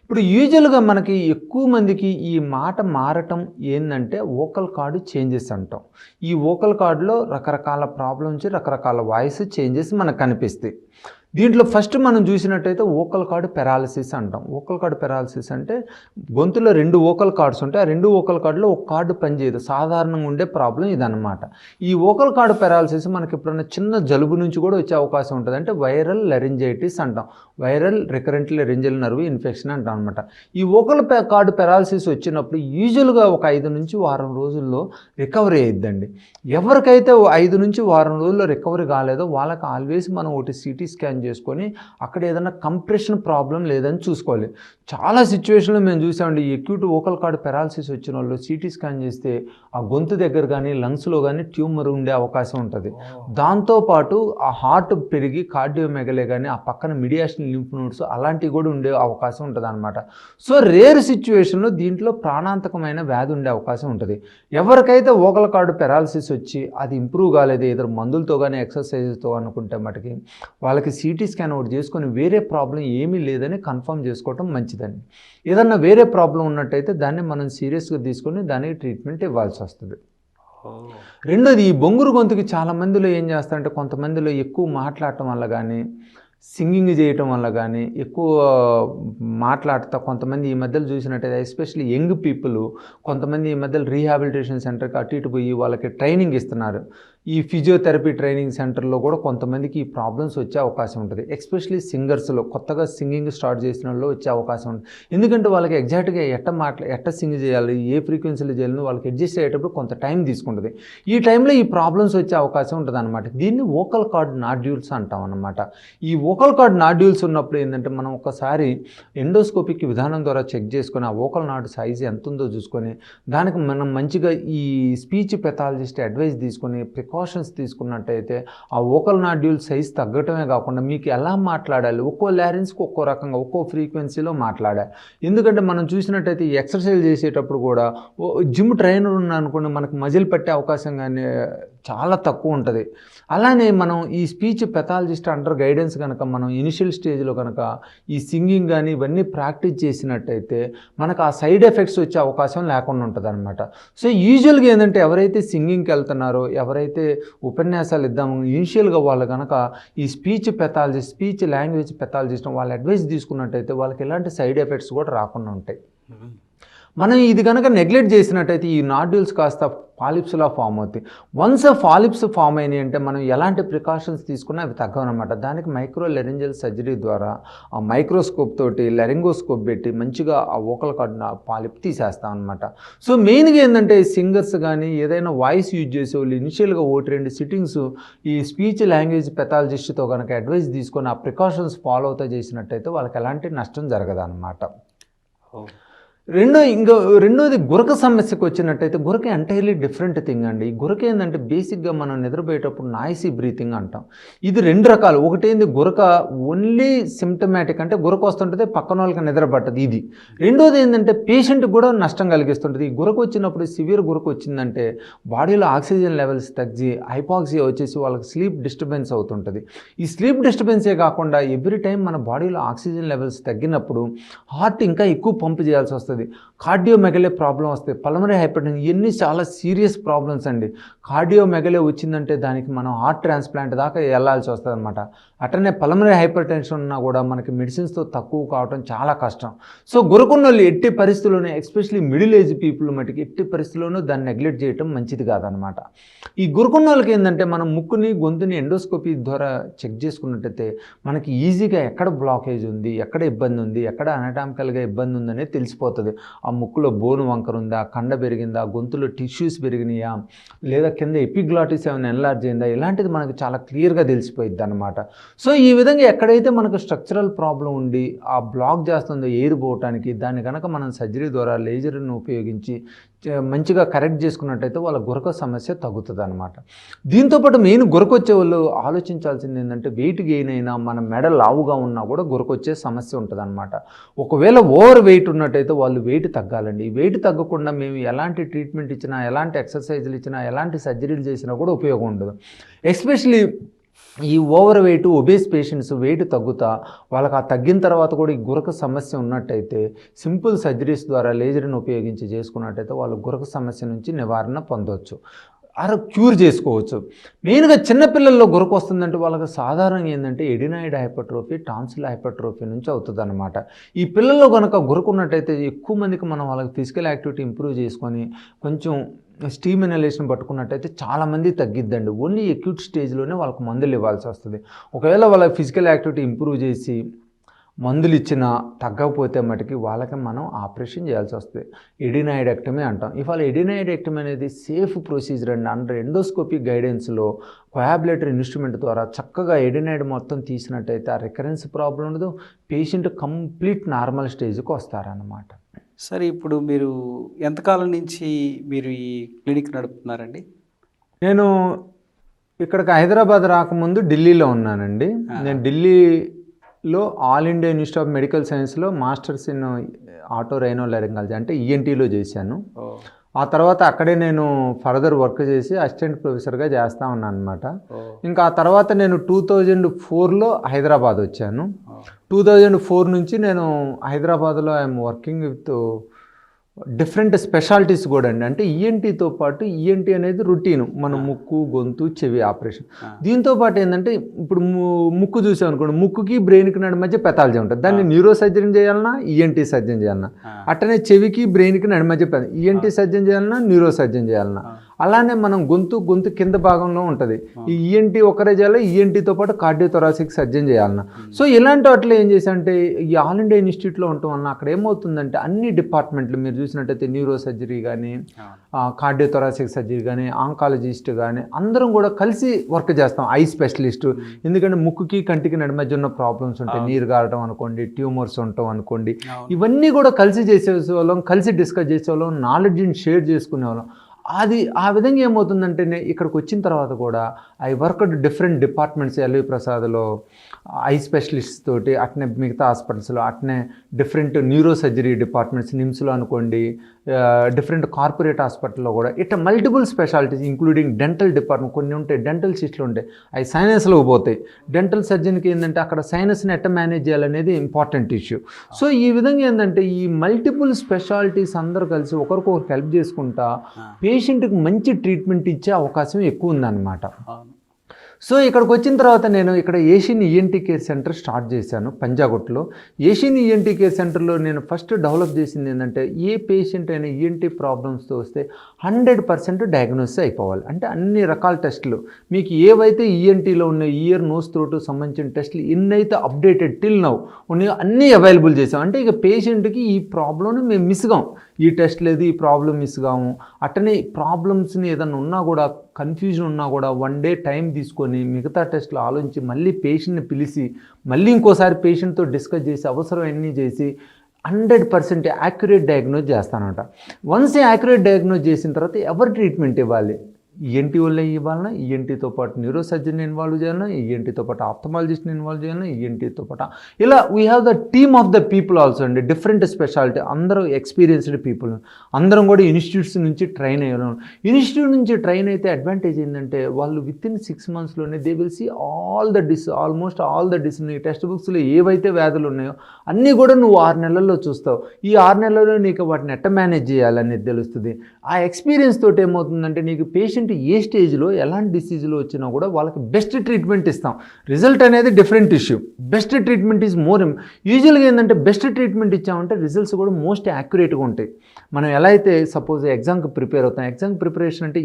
ఇప్పుడు యూజువల్గా మనకి ఎక్కువ మందికి ఈ మాట మారటం ఏంటంటే వోకల్ కార్డు చేంజెస్ అంటాం. ఈ వోకల్ కార్డులో రకరకాల ప్రాబ్లమ్స్, రకరకాల వాయిస్ చేంజెస్ మనకు కనిపిస్తాయి. దీంట్లో ఫస్ట్ మనం చూసినట్టయితే వోకల్ కార్డు పెరాలసిస్ అంటాం. వోకల్ కార్డు పెరాలసిస్ అంటే గొంతులో 2 వోకల్ కార్డ్స్ ఉంటాయి. ఆ 2 వోకల్ కార్డులో ఒక కార్డు పనిచేయదు. సాధారణంగా ఉండే ప్రాబ్లం ఇదన్నమాట. ఈ వోకల్ కార్డు పెరాలసిస్ మనకి ఎప్పుడైనా చిన్న జలుబు నుంచి కూడా వచ్చే అవకాశం ఉంటుంది. అంటే వైరల్ లెరింజైటిస్ అంటాం, viral recurrent laryngeal nerve infection అంటాం అనమాట. ఈ వోకల్ కార్డు పెరాలసిస్ వచ్చినప్పుడు యూజువల్గా ఒక 5 నుంచి వారం రోజుల్లో రికవరీ అయ్యిద్దండి. ఎవరికైతే 5 నుంచి వారం రోజుల్లో రికవరీ కాలేదో వాళ్ళకి ఆల్వేస్ మనం ఒకటి సిటీ స్కాన్ చేసుకొని అక్కడ ఏదైనా కంప్రెషన్ ప్రాబ్లం లేదని చూసుకోవాలి. చాలా సిచ్యువేషన్లో మేము చూసామండి, ఎక్యూట్ వోకల్ కార్డు పెరాలసిస్ వచ్చిన వాళ్ళు సిటీ స్కాన్ చేస్తే ఆ గొంతు దగ్గర కానీ లంగ్స్లో కానీ ట్యూమర్ ఉండే అవకాశం ఉంటుంది. దాంతోపాటు ఆ హార్ట్ పెరిగి కార్డియోమెగలే కానీ ఆ పక్కన మిడియాషనల్ లింఫ్ నోడ్స్ అలాంటివి కూడా ఉండే అవకాశం ఉంటుంది అనమాట. సో రేర్ సిచ్యువేషన్లో దీంట్లో ప్రాణాంతకమైన వ్యాధి ఉండే అవకాశం ఉంటుంది. ఎవరికైతే వోకల్ కార్డు పెరాలసిస్ వచ్చి అది ఇంప్రూవ్ కాలేదు ఏదో మందులతో కానీ ఎక్సర్సైజ్తో అనుకుంటే మటుకి వాళ్ళకి సిటీ స్కాన్ ఒకటి చేసుకొని వేరే ప్రాబ్లం ఏమీ లేదని కన్ఫర్మ్ చేసుకోవటం మంచిదండి. ఏదన్నా వేరే ప్రాబ్లం ఉన్నట్టయితే దాన్ని మనం సీరియస్గా తీసుకొని దానికి ట్రీట్మెంట్ ఇవ్వాల్సి వస్తుంది. రెండోది ఈ బొంగురు గొంతుకి చాలా మందిలో ఏం చేస్తారంటే కొంతమందిలో ఎక్కువ మాట్లాడటం వల్ల కానీ సింగింగ్ చేయటం వల్ల కానీ ఎక్కువ మాట్లాడుతూ కొంతమంది ఈ మధ్యలో చూసినట్టయితే ఎస్పెషల్లీ యంగ్ పీపుల్ కొంతమంది ఈ మధ్యలో రీహాబిలిటేషన్ సెంటర్కి అటు ఇటు పోయి వాళ్ళకి ట్రైనింగ్ ఇస్తున్నారు. ఈ ఫిజియోథెరపీ ట్రైనింగ్ సెంటర్లో కూడా కొంతమందికి ఈ ప్రాబ్లమ్స్ వచ్చే అవకాశం ఉంటుంది. ఎస్పెషల్లీ సింగర్స్లో కొత్తగా సింగింగ్ స్టార్ట్ చేసిన వాళ్ళు వచ్చే అవకాశం ఉంటుంది. ఎందుకంటే వాళ్ళకి ఎగ్జాక్ట్గా ఎట్ట సింగ్ చేయాలి, ఏ ఫ్రీక్వెన్సీలో చేయాలని వాళ్ళకి అడ్జస్ట్ అయ్యేటప్పుడు కొంత టైం తీసుకుంటుంది. ఈ టైంలో ఈ ప్రాబ్లమ్స్ వచ్చే అవకాశం ఉంటుంది అనమాట. దీన్ని వోకల్ కార్డ్ నాడ్యూల్స్ అంటాం అనమాట. ఈ వోకల్ కార్డ్ నాడ్యూల్స్ ఉన్నప్పుడు ఏంటంటే మనం ఒకసారి ఎండోస్కోపిక్ విధానం ద్వారా చెక్ చేసుకొని ఆ వోకల్ నాడ్ సైజ్ ఎంత ఉందో చూసుకొని దానికి మనం మంచిగా ఈ స్పీచ్ పెథాలజిస్ట్ అడ్వైస్ తీసుకొని ప్రికాషన్స్ తీసుకున్నట్టయితే ఆ వోకల్ నాడ్యూల్ సైజ్ తగ్గటమే కాకుండా మీకు ఎలా మాట్లాడాలి, ఒక్కో లారెన్స్కి ఒక్కో రకంగా ఒక్కో ఫ్రీక్వెన్సీలో మాట్లాడాలి. ఎందుకంటే మనం చూసినట్టయితే ఈ ఎక్సర్సైజ్ చేసేటప్పుడు కూడా జిమ్ ట్రైనర్ ఉన్నారనుకోండి మనకు మజిల్ పట్టే అవకాశం కానీ చాలా తక్కువ ఉంటుంది. అలానే మనం ఈ స్పీచ్ పెథాలజిస్ట్ అండర్ గైడెన్స్ కనుక మనం ఇనిషియల్ స్టేజ్లో కనుక ఈ సింగింగ్ కానీ ఇవన్నీ ప్రాక్టీస్ చేసినట్టయితే మనకు ఆ సైడ్ ఎఫెక్ట్స్ వచ్చే అవకాశం లేకుండా ఉంటుంది అనమాట. సో యూజువల్గా ఏంటంటే ఎవరైతే సింగింగ్కి వెళ్తున్నారో ఎవరైతే ఉపన్యాసాలు ఇద్దామో ఇనిషియల్గా వాళ్ళు కనుక ఈ speech pathologist speech language pathologist వాళ్ళ అడ్వైస్ తీసుకున్నట్టయితే వాళ్ళకి ఎలాంటి సైడ్ ఎఫెక్ట్స్ కూడా రాకుండా ఉంటాయి. మనం ఇది కనుక నెగ్లెక్ట్ చేసినట్టయితే ఈ నాడ్యూల్స్ కాస్త పాలిప్స్లా ఫామ్ అవుతాయి. వన్స్ పాలిప్స్ ఫామ్ అయినాయి అంటే మనం ఎలాంటి ప్రికాషన్స్ తీసుకున్నా అవి తగ్గవన్నమాట. దానికి మైక్రో లెరింజల్ సర్జరీ ద్వారా ఆ మైక్రోస్కోప్ తోటి లెరింగోస్కోప్ పెట్టి మంచిగా ఆ ఓకల్ కార్డున పాలిప్ తీసేస్తాం అనమాట. సో మెయిన్గా ఏంటంటే సింగర్స్ కానీ ఏదైనా వాయిస్ యూజ్ చేసే వాళ్ళు ఇనిషియల్గా 1-2 సిట్టింగ్స్ ఈ స్పీచ్ లాంగ్వేజ్ పెథాలజిస్ట్తో కనుక అడ్వైస్ తీసుకొని ఆ ప్రికాషన్స్ ఫాలో అవుతా చేసినట్టయితే వాళ్ళకి ఎలాంటి నష్టం జరగదు అనమాట. రెండోది గురక సమస్యకు వచ్చినట్టయితే గురక ఎంటైర్లీ డిఫరెంట్ థింగ్ అండి. ఈ గురక ఏంటంటే బేసిక్గా మనం నిద్రపోయేటప్పుడు నాయిసీ బ్రీతింగ్ అంటాం. ఇది 2 రకాలు. ఒకటేంది గురక ఓన్లీ సిమ్టమాటిక్ అంటే గురక వస్తుంటుంది పక్కన వాళ్ళకి నిద్ర పట్టదు ఇది. రెండోది ఏంటంటే పేషెంట్కి కూడా నష్టం కలిగిస్తుంటుంది. ఈ గురక వచ్చినప్పుడు సివియర్ గురక వచ్చిందంటే బాడీలో ఆక్సిజన్ లెవెల్స్ తగ్గి హైపాక్సియా వచ్చేసి వాళ్ళకి స్లీప్ డిస్టర్బెన్స్ అవుతుంటుంది. ఈ స్లీప్ డిస్టర్బెన్సే కాకుండా ఎవ్రీ టైం మన బాడీలో ఆక్సిజన్ లెవెల్స్ తగ్గినప్పుడు హార్ట్ ఇంకా ఎక్కువ పంప్ చేయాల్సి వస్తుంది. కార్డియోమెగలే ప్రాబ్లం వస్తాయి, పల్మనరీ హైపర్టెన్షన్, ఇవన్నీ చాలా సీరియస్ ప్రాబ్లమ్స్ అండి. కార్డియోమెగలే వచ్చిందంటే దానికి మనం హార్ట్ ట్రాన్స్ప్లాంట్ దాకా వెళ్ళాల్సి వస్తుంది అనమాట. అట్లనే పల్మనరీ హైపర్ టెన్షన్ ఉన్నా కూడా మనకి మెడిసిన్స్తో తక్కువ కావడం చాలా కష్టం. సో గురకున్న వాళ్ళు ఎట్టి పరిస్థితుల్లోనే ఎస్పెషలీ మిడిల్ ఏజ్ పీపుల్ మటుకు ఎట్టి పరిస్థితుల్లోనూ దాన్ని నెగ్లెక్ట్ చేయడం మంచిది కాదనమాట. ఈ గురకున్న వాళ్ళకి ఏంటంటే మనం ముక్కుని గొంతుని ఎండోస్కోపీ ద్వారా చెక్ చేసుకున్నట్టయితే మనకి ఈజీగా ఎక్కడ బ్లాకేజ్ ఉంది, ఎక్కడ ఇబ్బంది ఉంది, ఎక్కడ అనటామికల్గా ఇబ్బంది ఉందనేది తెలిసిపోతుంది. ఆ ముక్కులో బోను వంకర ఉందా, కండ పెరిగిందా, గొంతులో టిష్యూస్ పెరిగినాయా, లేదా కింద ఎపిగ్లాటిస్ ఏమైనా ఎన్లార్జ్ అయిందా, ఇలాంటిది మనకు చాలా క్లియర్గా తెలిసిపోయిద్ది అనమాట. సో ఈ విధంగా ఎక్కడైతే మనకు స్ట్రక్చరల్ ప్రాబ్లం ఉండి ఆ బ్లాక్ చేస్తుందో ఎయిర్ పోవటానికి దాన్ని కనుక మనం సర్జరీ ద్వారా లేజర్ను ఉపయోగించి మంచిగా కరెక్ట్ చేసుకున్నట్టయితే వాళ్ళ గురక సమస్య తగ్గుతుంది అనమాట. దీంతోపాటు మెయిన్ గురకొచ్చే వాళ్ళు ఆలోచించాల్సింది ఏంటంటే వెయిట్ గెయిన్ అయినా మన మెడ లావుగా ఉన్నా కూడా గురకొచ్చే సమస్య ఉంటుంది అనమాట. ఒకవేళ ఓవర్ వెయిట్ ఉన్నట్టయితే వాళ్ళు వెయిట్ తగ్గాలండి. ఈ వెయిట్ తగ్గకుండా మేము ఎలాంటి ట్రీట్మెంట్ ఇచ్చినా, ఎలాంటి ఎక్సర్సైజులు ఇచ్చినా, ఎలాంటి సర్జరీలు చేసినా కూడా ఉపయోగం ఉండదు. ఎస్పెషలీ ఈ overweight obese patients weight తగ్గుతా వాళ్ళకి ఆ తగ్గిన తర్వాత కూడా ఈ గురక సమస్య ఉన్నట్టయితే సింపుల్ సర్జరీస్ ద్వారా లేజర్ని ఉపయోగించి చేసుకున్నట్టయితే వాళ్ళు గురక సమస్య నుంచి నివారణ పొందవచ్చు, క్యూర్ చేసుకోవచ్చు. మెయిన్గా చిన్నపిల్లల్లో గురక వస్తుందంటే వాళ్ళకి సాధారణంగా ఏంటంటే ఎడినాయిడ్ హైపర్ట్రోఫీ, టాన్సిల్ హైపర్ట్రోఫీ నుంచి అవుతుంది అనమాట. ఈ పిల్లల్లో కనుక గురక ఉన్నట్టయితే ఎక్కువ మందికి మనం వాళ్ళకి ఫిజికల్ యాక్టివిటీ ఇంప్రూవ్ చేసుకొని కొంచెం స్టీమ్ ఇన్హలేషన్ పట్టుకున్నట్టయితే చాలామంది తగ్గిద్దండి. ఓన్లీ అక్యూట్ స్టేజ్లోనే వాళ్ళకి మందులు ఇవ్వాల్సి వస్తుంది. ఒకవేళ వాళ్ళ ఫిజికల్ యాక్టివిటీ ఇంప్రూవ్ చేసి మందులు ఇచ్చినా తగ్గకపోతే మటుకి వాళ్ళకి మనం ఆపరేషన్ చేయాల్సి వస్తుంది. ఎడినాయిడెక్టమీ అంటాం. ఇవాళ ఎడినాయిడెక్టమీ అనేది సేఫ్ ప్రొసీజర్ అండి. అండర్ ఎండోస్కోపిక్ గైడెన్స్లో కోయాబులేటరీ ఇన్స్ట్రుమెంట్ ద్వారా చక్కగా ఎడినాయిడ్ మొత్తం తీసినట్టయితే ఆ రికరెన్స్ ప్రాబ్లం ఉండదు, పేషెంట్ కంప్లీట్ నార్మల్ స్టేజ్కి వస్తారన్నమాట. సరే, ఇప్పుడు మీరు ఎంతకాలం నుంచి మీరు ఈ క్లినిక్ నడుపుతున్నారండి? నేను ఇక్కడికి హైదరాబాద్ రాకముందు ఢిల్లీలో ఉన్నానండి. నేను ఢిల్లీలో all India Institute of medical సైన్స్లో masters in auto rhino laryngology అంటే ఈఎన్టీలో చేశాను. ఆ తర్వాత అక్కడే నేను ఫర్దర్ వర్క్ చేసి అసిస్టెంట్ ప్రొఫెసర్గా చేస్తూ ఉన్నాను అనమాట. ఇంకా ఆ తర్వాత నేను 2004లో హైదరాబాద్ వచ్చాను. 2004 నుంచి నేను హైదరాబాద్లో I'm working with different specialities కూడా అండి. అంటే ఈఎన్టీతో పాటు ఈఎన్టీ అనేది రొటీన్ మన ముక్కు, గొంతు, చెవి ఆపరేషన్. దీంతో పాటు ఏంటంటే ఇప్పుడు ముక్కు చూసాం అనుకోండి, ముక్కుకి బ్రెయిన్కి నడి మధ్య పెథాలజీ ఉంటుంది. దాన్ని న్యూరో సర్జరీ చేయాలన్నా, ఈఎన్టీ సర్జన్ చేయాలన్నా. అట్టనే చెవికి బ్రెయిన్కి నడి మధ్య ఈఎన్టీ సర్జన్ చేయాలన్నా, న్యూరో సర్జన్ చేయాలన్నా. అలానే మనం గొంతు కింద భాగంలో ఉంటుంది. ఈ ఈఎన్టీ ఒకరే చేయాలి, ఈఎన్టీతో పాటు కార్డియోథొరాసిక్ సర్జన్ చేయాలన్నా. సో ఇలాంటి వాటిలో ఏం చేశానంటే ఈ ఆల్ ఇండియా ఇన్స్టిట్యూట్లో ఉండటం వలన అక్కడ ఏమవుతుందంటే అన్ని డిపార్ట్మెంట్లు మీరు చూసినట్టయితే న్యూరో సర్జరీ కానీ, కార్డియోథొరాసిక్ సర్జరీ కానీ, ఆంకాలజిస్ట్ కానీ అందరం కూడా కలిసి వర్క్ చేస్తాం. ఐ స్పెషలిస్టు, ఎందుకంటే ముక్కుకి కంటికి నడి మధ్య ఉన్న ప్రాబ్లమ్స్ ఉంటాయి, నీరు గారడం అనుకోండి, ట్యూమర్స్ ఉంటాం అనుకోండి, ఇవన్నీ కూడా కలిసి చేసేవాళ్ళం, కలిసి డిస్కస్ చేసేవాళ్ళం, నాలెడ్జ్ని షేర్ చేసుకునేవాళ్ళం. ఆ విధంగా ఏమవుతుందంటే ఇక్కడికి వచ్చిన తర్వాత కూడా I worked different departments, LV ప్రసాద్లో ఐ స్పెషలిస్ట్ తోటి, అట్నే మిగతా హాస్పిటల్స్లో, అట్నే డిఫరెంట్ న్యూరో సర్జరీ డిపార్ట్మెంట్స్ నిమ్స్లో అనుకోండి, డిఫరెంట్ కార్పొరేట్ హాస్పిటల్లో కూడా ఇట్లా multiple specialities including dental department కొన్ని ఉంటాయి, డెంటల్ సిస్ట్లు ఉంటాయి, అవి సైనస్లో పోతాయి. డెంటల్ సర్జన్కి ఏంటంటే అక్కడ సైనస్ని ఎట్లా మేనేజ్ చేయాలనేది ఇంపార్టెంట్ ఇష్యూ. సో ఈ విధంగా ఏంటంటే ఈ మల్టిపుల్ స్పెషాలిటీస్ అందరూ కలిసి ఒకరికొకరు హెల్ప్ చేసుకుంటా పేషెంట్కి మంచి ట్రీట్మెంట్ ఇచ్చే అవకాశం ఎక్కువ ఉందన్నమాట. సో ఇక్కడికి వచ్చిన తర్వాత నేను ఇక్కడ Asian ENT care centre start చేశాను పంజాగుట్లో. ఏషియన్ ఈఎన్టీ కేర్ సెంటర్లో నేను ఫస్ట్ డెవలప్ చేసింది ఏంటంటే, ఏ పేషెంట్ అయినా ఈఎన్టీ ప్రాబ్లమ్స్తో వస్తే 100% డయాగ్నోసిస్ అయిపోవాలి. అంటే అన్ని రకాల టెస్టులు మీకు ఏవైతే ఈఎన్టీలో ఉన్న ఇయర్ నోస్ త్రోట్ సంబంధించిన టెస్టులు ఎన్నైతే అప్డేటెడ్ టిల్ నౌ ఉన్నాయో అన్నీ అవైలబుల్ చేసాం. అంటే ఇక పేషెంట్కి ఈ ప్రాబ్లమ్ని మేము మిస్గాం, ఈ టెస్ట్ లేదు, ఈ ప్రాబ్లం మిస్గాము. అట్టనే ప్రాబ్లమ్స్ని ఏదైనా ఉన్నా కూడా, కన్ఫ్యూజన్ ఉన్నా కూడా 1 డే టైం తీసుకొని మిగతా టెస్టులు ఆలోచించి మళ్ళీ పేషెంట్ని పిలిచి మళ్ళీ ఇంకోసారి పేషెంట్తో డిస్కస్ చేసి అవసరం అన్నీ చేసి 100% యాక్యురేట్ డయాగ్నోజ్ చేస్తానంట. వన్స్ యాక్యురేట్ డయాగ్నోజ్ చేసిన తర్వాత ఎవరు ట్రీట్మెంట్ ఇవ్వాలి, ఈఎన్టీ వల్ల ఇవ్వాలన్నా, ఈఎన్టీతో పాటు న్యూరో సర్జన్ ఇన్వాల్వ్ చేయాలన్నా, ఈఎన్టీతో పాటు ఆప్థమాలజిస్ట్ని ఇన్వాల్వ్ చేయాలన్నా, ఈఎన్టీతో పాటు ఇలా we have the team of the people also అండి. డిఫరెంట్ స్పెషాలిటీ, అందరూ ఎక్స్పీరియన్స్డ్ పీపుల్, అందరం కూడా ఇన్స్టిట్యూట్స్ నుంచి ట్రైన్ అయ్యాను. ఇన్స్టిట్యూట్ నుంచి ట్రైన్ అయితే అడ్వాంటేజ్ ఏంటంటే వాళ్ళు వితిన్ 6 monthsలోనే they will see almost all the text బుక్స్లో ఏవైతే వ్యాధులు ఉన్నాయో అన్నీ కూడా నువ్వు 6 నెలల్లో చూస్తావు. ఈ 6 నెలల్లో నీకు వాటిని ఎట్ట మేనేజ్ చేయాలనేది తెలుస్తుంది. ఆ ఎక్స్పీరియన్స్ తోటి ఏమవుతుందంటే నీకు పేషెంట్ ఏ స్టేజ్లో ఎలాంటి డిసీజ్లో వచ్చినా కూడా వాళ్ళకి బెస్ట్ ట్రీట్మెంట్ ఇస్తాం. రిజల్ట్ అనేది different issue, best treatment is more. యూజువల్గా ఏంటంటే బెస్ట్ ట్రీట్మెంట్ ఇచ్చామంటే రిజల్ట్స్ కూడా మోస్ట్ యాక్యురేట్గా ఉంటాయి. మనం ఎలా అయితే సపోజ్ ఎగ్జామ్కి ప్రిపేర్ అవుతాం, ఎగ్జామ్ ప్రిపరేషన్ అంటే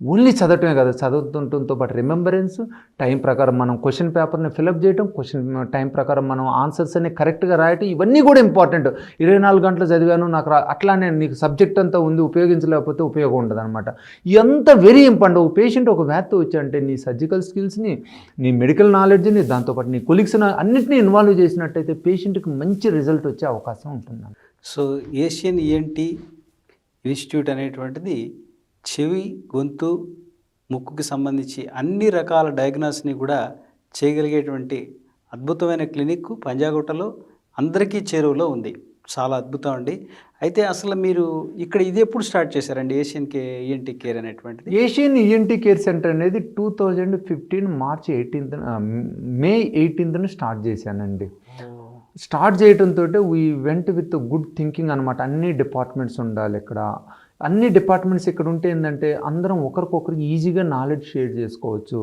ఓన్లీ చదవటమే కదా, చదువుతుంటంతో పాటు రిమెంబరెన్స్, టైం ప్రకారం మనం క్వశ్చన్ పేపర్ని ఫిలప్ చేయటం, క్వశ్చన్ టైం ప్రకారం మనం ఆన్సర్స్ అన్ని కరెక్ట్గా రాయటం, ఇవన్నీ కూడా ఇంపార్టెంట్. 24 గంటలు చదివాను నాకు అట్లానే నీకు సబ్జెక్ట్ అంతా ఉంది, ఉపయోగించలేకపోతే ఉపయోగం ఉండదు అనమాట. ఇదంతా వెరీ ఇంపార్టెంట్. ఒక పేషెంట్ ఒక వ్యాధితో వచ్చాయంటే నీ సర్జికల్ స్కిల్స్ని, నీ మెడికల్ నాలెడ్జ్ని, దాంతోపాటు నీ కొలీగ్స్ని అన్నింటినీ ఇన్వాల్వ్ చేసినట్టయితే పేషెంట్కి మంచి రిజల్ట్ వచ్చే అవకాశం ఉంటుంది. సో ఏషియన్ ఈఎన్టీ ఇన్స్టిట్యూట్ అనేటువంటిది చెవి, గొంతు, ముక్కుకి సంబంధించి అన్ని రకాల డయాగ్నోస్ని కూడా చేయగలిగేటువంటి అద్భుతమైన క్లినిక్ పంజాగుట్టలో అందరికీ చేరువలో ఉంది. చాలా అద్భుతం అండి. అయితే అసలు మీరు ఇక్కడ ఇది ఎప్పుడు స్టార్ట్ చేశారండి, ఏషియన్ ఈఎన్టీ కేర్ అనేటువంటిది? ఏషియన్ ఈఎన్టీ కేర్ సెంటర్ అనేది 2015 March 18th, May 18th start చేశానండి. స్టార్ట్ చేయడంతో we went with good thinking అనమాట. అన్ని డిపార్ట్మెంట్స్ ఉండాలి ఇక్కడ. అన్ని డిపార్ట్మెంట్స్ ఇక్కడ ఉంటే ఏంటంటే అందరం ఒకరికొకరు ఈజీగా నాలెడ్జ్ షేర్ చేసుకోవచ్చు.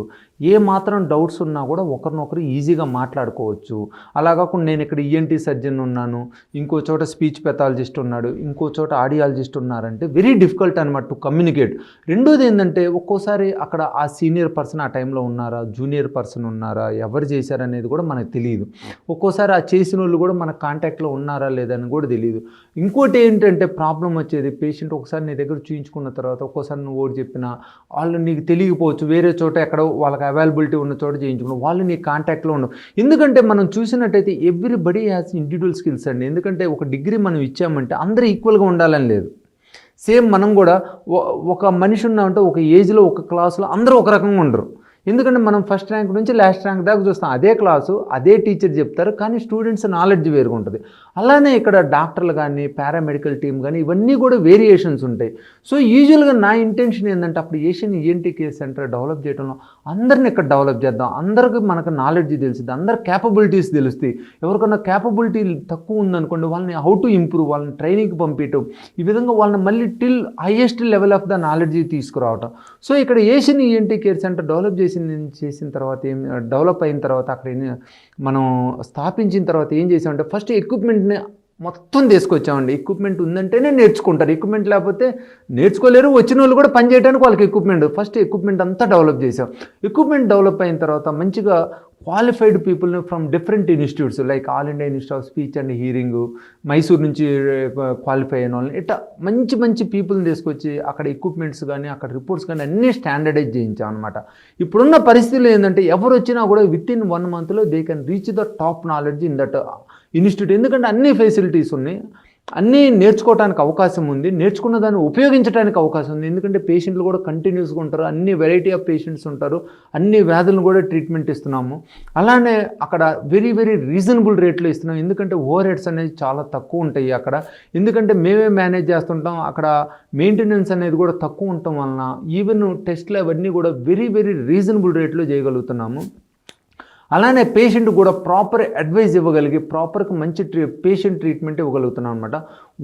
ఏ మాత్రం డౌట్స్ ఉన్నా కూడా ఒకరినొకరు ఈజీగా మాట్లాడుకోవచ్చు. అలా కాకుండా నేను ఇక్కడ ఈఎన్టీ సర్జన్ ఉన్నాను, ఇంకో చోట స్పీచ్ పెథాలజిస్ట్ ఉన్నాడు, ఇంకో చోట ఆడియాలజిస్ట్ ఉన్నారంటే వెరీ డిఫికల్ట్ అనమాట టు కమ్యూనికేట్. రెండోది ఏంటంటే ఒక్కోసారి అక్కడ ఆ సీనియర్ పర్సన్ ఆ టైంలో ఉన్నారా, జూనియర్ పర్సన్ ఉన్నారా, ఎవరు చేశారనేది కూడా మనకు తెలియదు. ఒక్కోసారి ఆ చేసిన వాళ్ళు కూడా మన కాంటాక్ట్లో ఉన్నారా లేదని కూడా తెలియదు. ఇంకోటి ఏంటంటే ప్రాబ్లం వచ్చేది, పేషెంట్ ఒకసారి నీ దగ్గర చూయించుకున్న తర్వాత ఒక్కోసారి నువ్వు ఓడి చెప్పినా వాళ్ళు నీకు తెలియకపోవచ్చు, వేరే చోట ఎక్కడో వాళ్ళకి అవైలబిలిటీ ఉన్న చోట చేయించుకున్నావు, వాళ్ళు నీ కాంటాక్ట్లో ఉండవు. ఎందుకంటే మనం చూసినట్టయితే ఎవ్రీబడి హ్యాస్ ఇండివిజువల్ స్కిల్స్ అండి. ఎందుకంటే ఒక డిగ్రీ మనం ఇచ్చామంటే అందరూ ఈక్వల్గా ఉండాలని లేదు. సేమ్ మనం కూడా ఒక మనిషి ఉన్నామంటే ఒక ఏజ్లో ఒక క్లాస్లో అందరూ ఒక రకంగా ఉండరు. ఎందుకంటే మనం ఫస్ట్ ర్యాంక్ నుంచి లాస్ట్ ర్యాంక్ దాకా చూస్తాం, అదే క్లాసు అదే టీచర్ చెప్తారు, కానీ స్టూడెంట్స్ నాలెడ్జ్ వేరుగా ఉంటుంది. అలానే ఇక్కడ డాక్టర్లు కానీ పారామెడికల్ టీమ్ కానీ ఇవన్నీ కూడా వేరియేషన్స్ ఉంటాయి. సో యూజువల్గా నా ఇంటెన్షన్ ఏంటంటే అప్పుడు Asian ENT care centre develop చేయడంలో అందరిని ఇక్కడ డెవలప్ చేద్దాం, అందరికీ మనకు నాలెడ్జ్ తెలుస్తుంది, అందరి క్యాపబిలిటీస్ తెలుస్తాయి. ఎవరికన్నా క్యాపబిలిటీ తక్కువ ఉందనుకోండి వాళ్ళని హౌ టు ఇంప్రూవ్, వాళ్ళని ట్రైనింగ్కి పంపించడం, ఈ విధంగా వాళ్ళని మళ్ళీ till highest level of the knowledge తీసుకురావటం. సో ఇక్కడ Asian ENT care centre develop చేసిన తర్వాత డెవలప్ అయిన తర్వాత అక్కడ మనం స్థాపించిన తర్వాత ఏం చేసామంటే ఫస్ట్ ఎక్విప్మెంట్ని మొత్తం తీసుకొచ్చామండి. ఎక్విప్మెంట్ ఉందంటేనే నేర్చుకుంటారు, ఎక్విప్మెంట్ లేకపోతే నేర్చుకోలేరు. వచ్చిన వాళ్ళు కూడా పని చేయడానికి వాళ్ళకి ఎక్విప్మెంట్, ఫస్ట్ ఎక్విప్మెంట్ అంతా డెవలప్ చేసాం. ఎక్విప్మెంట్ డెవలప్ అయిన తర్వాత మంచిగా క్వాలిఫైడ్ పీపుల్ని from different institutes like All India Institute of Speech and Hearing, Mysore నుంచి క్వాలిఫై అయిన వాళ్ళని ఇట్లా మంచి పీపుల్ని తీసుకొచ్చి అక్కడ ఎక్విప్మెంట్స్ కానీ అక్కడ రిపోర్ట్స్ కానీ అన్నీ స్టాండర్డైజ్ చేయించాం అనమాట. ఇప్పుడున్న పరిస్థితులు ఏంటంటే ఎవరు వచ్చినా కూడా వితిన్ 1 monthలో they can reach the top knowledge in that institute. ఎందుకంటే అన్ని ఫెసిలిటీస్ ఉన్నాయి, అన్నీ నేర్చుకోవడానికి అవకాశం ఉంది, నేర్చుకున్న దాన్ని ఉపయోగించడానికి అవకాశం ఉంది. ఎందుకంటే పేషెంట్లు కూడా కంటిన్యూస్గా ఉంటారు, అన్ని వెరైటీ ఆఫ్ పేషెంట్స్ ఉంటారు, అన్ని వ్యాధులను కూడా ట్రీట్మెంట్ ఇస్తున్నాము. అలానే అక్కడ వెరీ రీజనబుల్ రేట్లో ఇస్తున్నాం. ఎందుకంటే ఓవర్ హెడ్స్ అనేది చాలా తక్కువ ఉంటాయి అక్కడ. ఎందుకంటే మేమే మేనేజ్ చేస్తుంటాం, అక్కడ మెయింటెనెన్స్ అనేది కూడా తక్కువ ఉండటం వలన ఈవెన్ టెస్ట్లు అవన్నీ కూడా వెరీ రీజనబుల్ రేట్లో చేయగలుగుతున్నాము. అలానే పేషెంట్ కూడా ప్రాపర్ అడ్వైజ్ ఇవ్వగలిగి ప్రాపర్గా మంచి పేషెంట్ ట్రీట్మెంట్ ఇవ్వగలుగుతున్నాం అనమాట.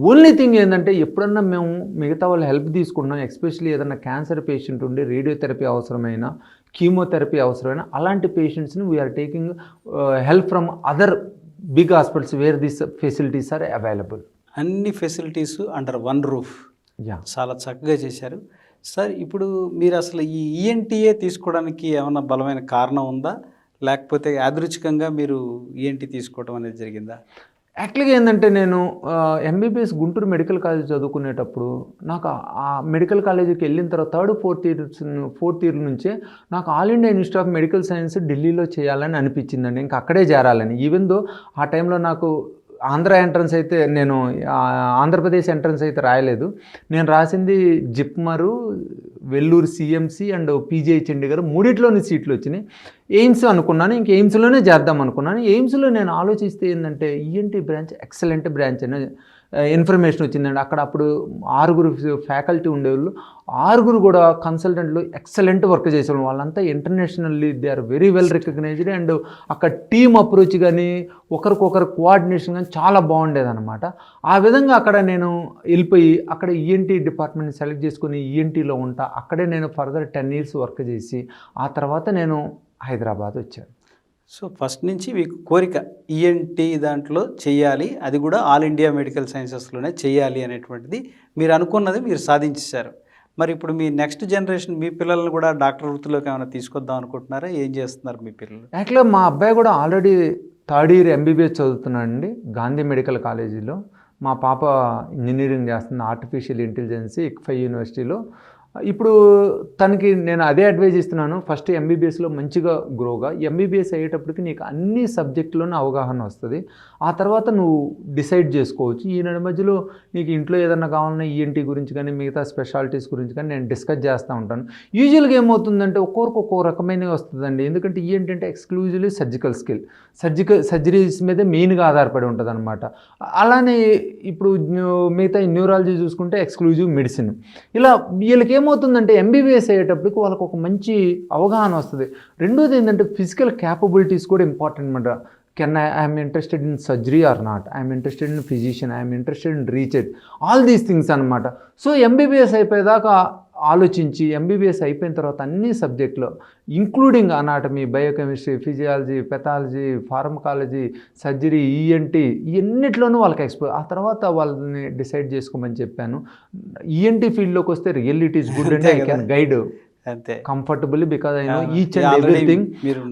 ఓన్లీ థింగ్ ఏంటంటే ఎప్పుడన్నా మేము మిగతా వాళ్ళ హెల్ప్ తీసుకుంటున్నాం, ఎస్పెషల్లీ ఏదైనా క్యాన్సర్ పేషెంట్ ఉండి రేడియోథెరపీ అవసరమైనా కీమోథెరపీ అవసరమైన అలాంటి పేషెంట్స్ని we are taking help from other big hospitals where this facilities are available. అన్ని facilities under one roof. Yeah, చాలా చక్కగా చేశారు సార్. ఇప్పుడు మీరు అసలు ఈ ఈఎన్టీఏ తీసుకోవడానికి ఏమైనా బలమైన కారణం ఉందా, లేకపోతే యాదృచ్ఛికంగా మీరు ఈఎన్టీ తీసుకోవడం అనేది జరిగిందా? యాక్చువల్గా ఏంటంటే నేను ఎంబీబీఎస్ గుంటూరు మెడికల్ కాలేజ్ చదువుకునేటప్పుడు నాకు ఆ మెడికల్ కాలేజీకి వెళ్ళిన తర్వాత ఫోర్త్ ఇయర్ నుంచే నాకు all India Institute of medical science ఢిల్లీలో చేయాలని అనిపించిందండి. ఇంకా అక్కడే చేరాలని. ఈవెన్ దో ఆ టైంలో నాకు ఆంధ్ర ఎంట్రన్స్ అయితే నేను ఆంధ్రప్రదేశ్ ఎంట్రన్స్ అయితే రాయలేదు. నేను రాసింది JIPMER, Vellore CMC and PGI Chandigarh మూడిట్లోని సీట్లు వచ్చినాయి. ఎయిమ్స్ అనుకున్నాను, ఇంక ఎయిమ్స్లోనే చేద్దాం అనుకున్నాను. ఎయిమ్స్లో నేను ఆలోచిస్తే ఏంటంటే ఈఎన్టీ బ్రాంచ్ ఎక్సలెంట్ బ్రాంచ్ అని ఇన్ఫర్మేషన్ వచ్చిందండి. అక్కడ అప్పుడు 6 ఫ్యాకల్టీ ఉండేవాళ్ళు, 6 కూడా కన్సల్టెంట్లు ఎక్సలెంట్ వర్క్ చేసేవాళ్ళు. వాళ్ళంతా internationally they are very well recognised. And అక్కడ టీమ్ అప్రోచ్ కానీ ఒకరికొకరు కోఆర్డినేషన్ కానీ చాలా బాగుండేదన్నమాట. ఆ విధంగా అక్కడ నేను వెళ్ళిపోయి అక్కడ ఈఎన్టీ డిపార్ట్మెంట్ని సెలెక్ట్ చేసుకుని ఈఎన్టీలో ఉంటా. అక్కడే నేను ఫర్దర్ 10 years వర్క్ చేసి ఆ తర్వాత నేను హైదరాబాద్ వచ్చాను. సో ఫస్ట్ నుంచి మీకు కోరిక ఈఎన్టీ దాంట్లో చేయాలి, అది కూడా ఆల్ ఇండియా మెడికల్ సైన్సెస్లోనే చేయాలి అనేటువంటిది మీరు అనుకున్నది మీరు సాధించేశారు. మరి ఇప్పుడు మీ నెక్స్ట్ జనరేషన్ మీ పిల్లల్ని కూడా డాక్టర్ వృత్తిలోకి ఏమైనా తీసుకొద్దాం అనుకుంటున్నారా? ఏం చేస్తున్నారు మీ పిల్లలు? యాక్చువల్గా మా అబ్బాయి కూడా ఆల్రెడీ 3rd year ఎంబీబీఎస్ చదువుతున్నాడండి గాంధీ మెడికల్ కాలేజీలో. మా పాప ఇంజనీరింగ్ చేస్తుంది ఆర్టిఫిషియల్ ఇంటెలిజెన్స్ ఇక్ఫై యూనివర్సిటీలో. ఇప్పుడు తనకి నేను అదే అడ్వైజ్ ఇస్తున్నాను, ఫస్ట్ ఎంబీబీఎస్లో మంచిగా గ్రోగా, ఎంబీబీఎస్ అయ్యేటప్పటికి నీకు అన్ని సబ్జెక్టులోనే అవగాహన వస్తుంది. ఆ తర్వాత నువ్వు డిసైడ్ చేసుకోవచ్చు. ఈ మధ్యలో నీకు ఇంట్లో ఏదన్నా కావాలన్నా ఈఎన్టీ గురించి కానీ మిగతా స్పెషాలిటీస్ గురించి కానీ నేను డిస్కస్ చేస్తూ ఉంటాను. యూజువల్గా ఏమవుతుందంటే ఒక్కొక్కరికి ఒక్కో రకమైనవి వస్తుందండి. ఎందుకంటే ఈఎన్టీ అంటే ఎక్స్క్లూజివ్లీ సర్జికల్ స్కిల్, సర్జరీస్ మీదే మెయిన్గా ఆధారపడి ఉంటుంది అనమాట. అలానే ఇప్పుడు మిగతా న్యూరాలజీ చూసుకుంటే ఎక్స్క్లూజివ్ మెడిసిన్. ఇలా వీళ్ళకి ఏమవుతుందంటే ఎంబీబీఎస్ అయ్యేటప్పటికి వాళ్ళకి ఒక మంచి అవగాహన వస్తుంది. రెండోది ఏంటంటే ఫిజికల్ క్యాపబిలిటీస్ కూడా ఇంపార్టెంట్ అనమాట. I'm interested in surgery or not, I'm interested in physician, I'm interested in research, all these things అనమాట. సో ఎంబీబీఎస్ అయిపోయేదాకా ఆలోచించి ఎంబీబీఎస్ అయిపోయిన తర్వాత అన్ని సబ్జెక్టులో including anatomy, biochemistry, physiology, pathology, pharmacology, surgery, ENT ఇవన్నిట్లోనూ వాళ్ళకి ఆ తర్వాత వాళ్ళని డిసైడ్ చేసుకోమని చెప్పాను. ఈఎన్టీ ఫీల్డ్లోకి వస్తే real it is good and I can guide అంతే comfortably because I know each and everything.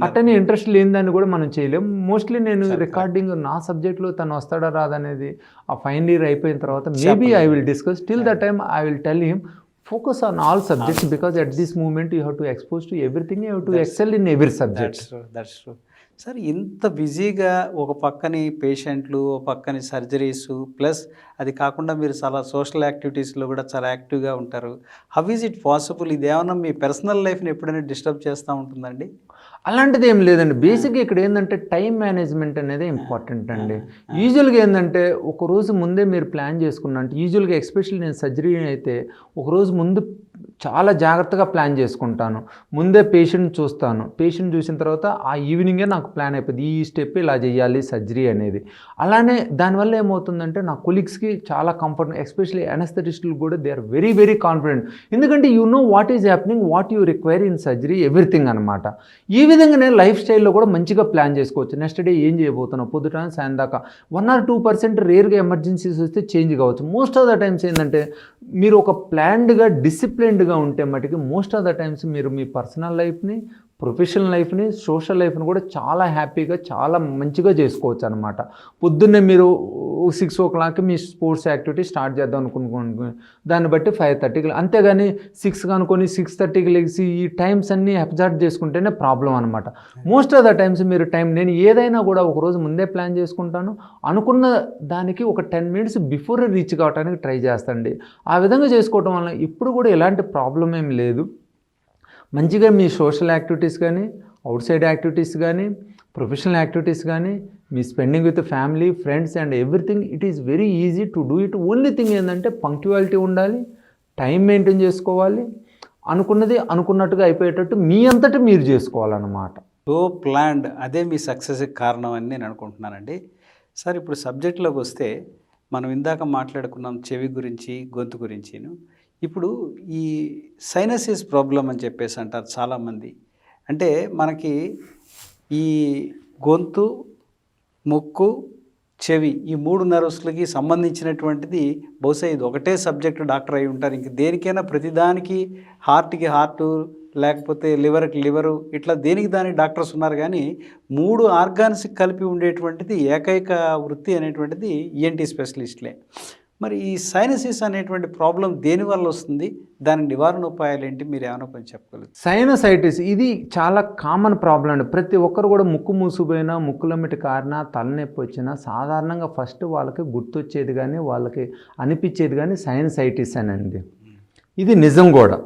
అట్టనే ఇంట్రెస్ట్ లేనిదాన్ని కూడా మనం చేయలేం. మోస్ట్లీ నేను రికార్డింగ్ నా సబ్జెక్ట్లో తను వస్తాడా రాదనేది ఆ ఫైనల్ ఇయర్ అయిపోయిన తర్వాత maybe I will discuss. Till the time I will tell him focus on all subjects because at this moment you have to expose to everything, you have to excel in every subject. That's true. Sir ఇంత బిజీగా ఒక పక్కని పేషెంట్లు, ఒక పక్కని surgeries, plus అది కాకుండా మీరు చాలా social యాక్టివిటీస్లో కూడా చాలా యాక్టివ్గా ఉంటారు. How is it possible? ఇది ఏమన్నా మీ పర్సనల్ లైఫ్ని ఎప్పుడైనా డిస్టర్బ్ చేస్తూ ఉంటుందండి? అలాంటిది ఏం లేదండి. బేసిక్గా ఇక్కడ ఏంటంటే టైం మేనేజ్మెంట్ అనేది ఇంపార్టెంట్ అండి. యూజువల్గా ఏంటంటే ఒక రోజు ముందే మీరు ప్లాన్ చేసుకున్నా అంటే యూజువల్గా ఎస్పెషల్లీ నేను సర్జరీ అయితే ఒక రోజు ముందు చాలా జాగ్రత్తగా ప్లాన్ చేసుకుంటాను. ముందే పేషెంట్ చూస్తాను. పేషెంట్ చూసిన తర్వాత ఆ ఈవినింగే నాకు ప్లాన్ అయిపోయింది, ఈ స్టెప్ ఇలా చేయాలి సర్జరీ అనేది. అలానే దానివల్ల ఏమవుతుందంటే నా కొలీగ్స్కి చాలా కంఫర్ట్, ఎస్పెషల్లీ అనస్థెటిస్టులు కూడా they are very very confident. ఎందుకంటే you know what is happening, what you require in surgery, everything అనమాట. ఈ విధంగానే లైఫ్ స్టైల్లో కూడా మంచిగా ప్లాన్ చేసుకోవచ్చు. నెక్స్ట్ డే ఏం చేయబోతున్నావు, పొద్దుట సాయం దాకా 1 or 2% రేర్గా ఎమర్జెన్సీస్ వస్తే చేంజ్ కావచ్చు. మోస్ట్ ఆఫ్ ద టైమ్స్ ఏంటంటే మీరు ఒక ప్లాన్డ్గా డిసిప్లిన్డ్గా ఉంటే మటుకు మోస్ట్ ఆఫ్ ద టైమ్స్ మీరు మీ పర్సనల్ లైఫ్ని, ప్రొఫెషనల్ లైఫ్ని, సోషల్ లైఫ్ని కూడా చాలా హ్యాపీగా చాలా మంచిగా చేసుకోవచ్చు అనమాట. పొద్దున్నే మీరు 6 o'clock మీ స్పోర్ట్స్ యాక్టివిటీ స్టార్ట్ చేద్దాం అనుకుని దాన్ని బట్టి 5:30కి, అంతేగాని 6 అనుకొని 6:30కి లెగిసి ఈ టైమ్స్ అన్నీ అబ్జర్వ్ చేసుకుంటేనే ప్రాబ్లం అనమాట. మోస్ట్ ఆఫ్ ద టైమ్స్ మీరు నేను ఏదైనా కూడా ఒకరోజు ముందే ప్లాన్ చేసుకుంటాను. అనుకున్న దానికి ఒక 10 minutes బిఫోర్ రీచ్ కావడానికి ట్రై చేస్తాండి. ఆ విధంగా చేసుకోవటం వల్ల ఇప్పుడు కూడా ఎలాంటి ప్రాబ్లం ఏం లేదు. మంచిగా మీ సోషల్ యాక్టివిటీస్ కానీ, అవుట్ సైడ్ యాక్టివిటీస్ కానీ, ప్రొఫెషనల్ యాక్టివిటీస్ కానీ, మీ spending with family, friends and everything it is very easy to do it. Only thing ఏంటంటే పంక్చువాలిటీ ఉండాలి, టైం మెయింటైన్ చేసుకోవాలి, అనుకున్నది అనుకున్నట్టుగా అయిపోయేటట్టు మీ అంతటా మీరు చేసుకోవాలన్నమాట. సో ప్లాన్డ్, అదే మీ సక్సెస్కి కారణం అని నేను అనుకుంటున్నానండి. సార్ ఇప్పుడు సబ్జెక్టులోకి వస్తే మనం ఇందాక మాట్లాడుకున్నాం చెవి గురించి, గొంతు గురించిను. ఇప్పుడు ఈ సైనసిస్ ప్రాబ్లం అని చెప్పేసి అంటారు చాలామంది. అంటే మనకి ఈ గొంతు, ముక్కు, చెవి ఈ 3 నర్వ్స్‌లకి సంబంధించినటువంటిది బహుశా ఇది ఒకటే సబ్జెక్ట్ డాక్టర్ అయి ఉంటారు. ఇంక దేనికైనా ప్రతిదానికి హార్ట్‌కి హార్టు, లేకపోతే లివర్‌కి లివరు ఇట్లా దేనికి దానికి డాక్టర్స్ ఉన్నారు గానీ 3 ఆర్గాన్స్‌కి కలిపి ఉండేటువంటిది ఏకైక వృత్తి అనేటువంటిది ఈఎన్టీ స్పెషలిస్ట్‌లే. మరి ఈ సైనసిస్ అనేటువంటి ప్రాబ్లం దేనివల్ల వస్తుంది? దాని నివారణ ఉపాయాలేంటి? మీరేమైనా కొంచెం చెప్పగలరు? సైనసైటిస్ ఇది చాలా కామన్ ప్రాబ్లం అండి. ప్రతి ఒక్కరు కూడా ముక్కు మూసిపోయినా, ముక్కులమ్మటి కారినా, తలనొప్పి వచ్చినా సాధారణంగా ఫస్ట్ వాళ్ళకి గుర్తొచ్చేది కానీ, వాళ్ళకి అనిపించేది కానీ సైనసైటిస్ అనండి. ఇది నిజం కూడా.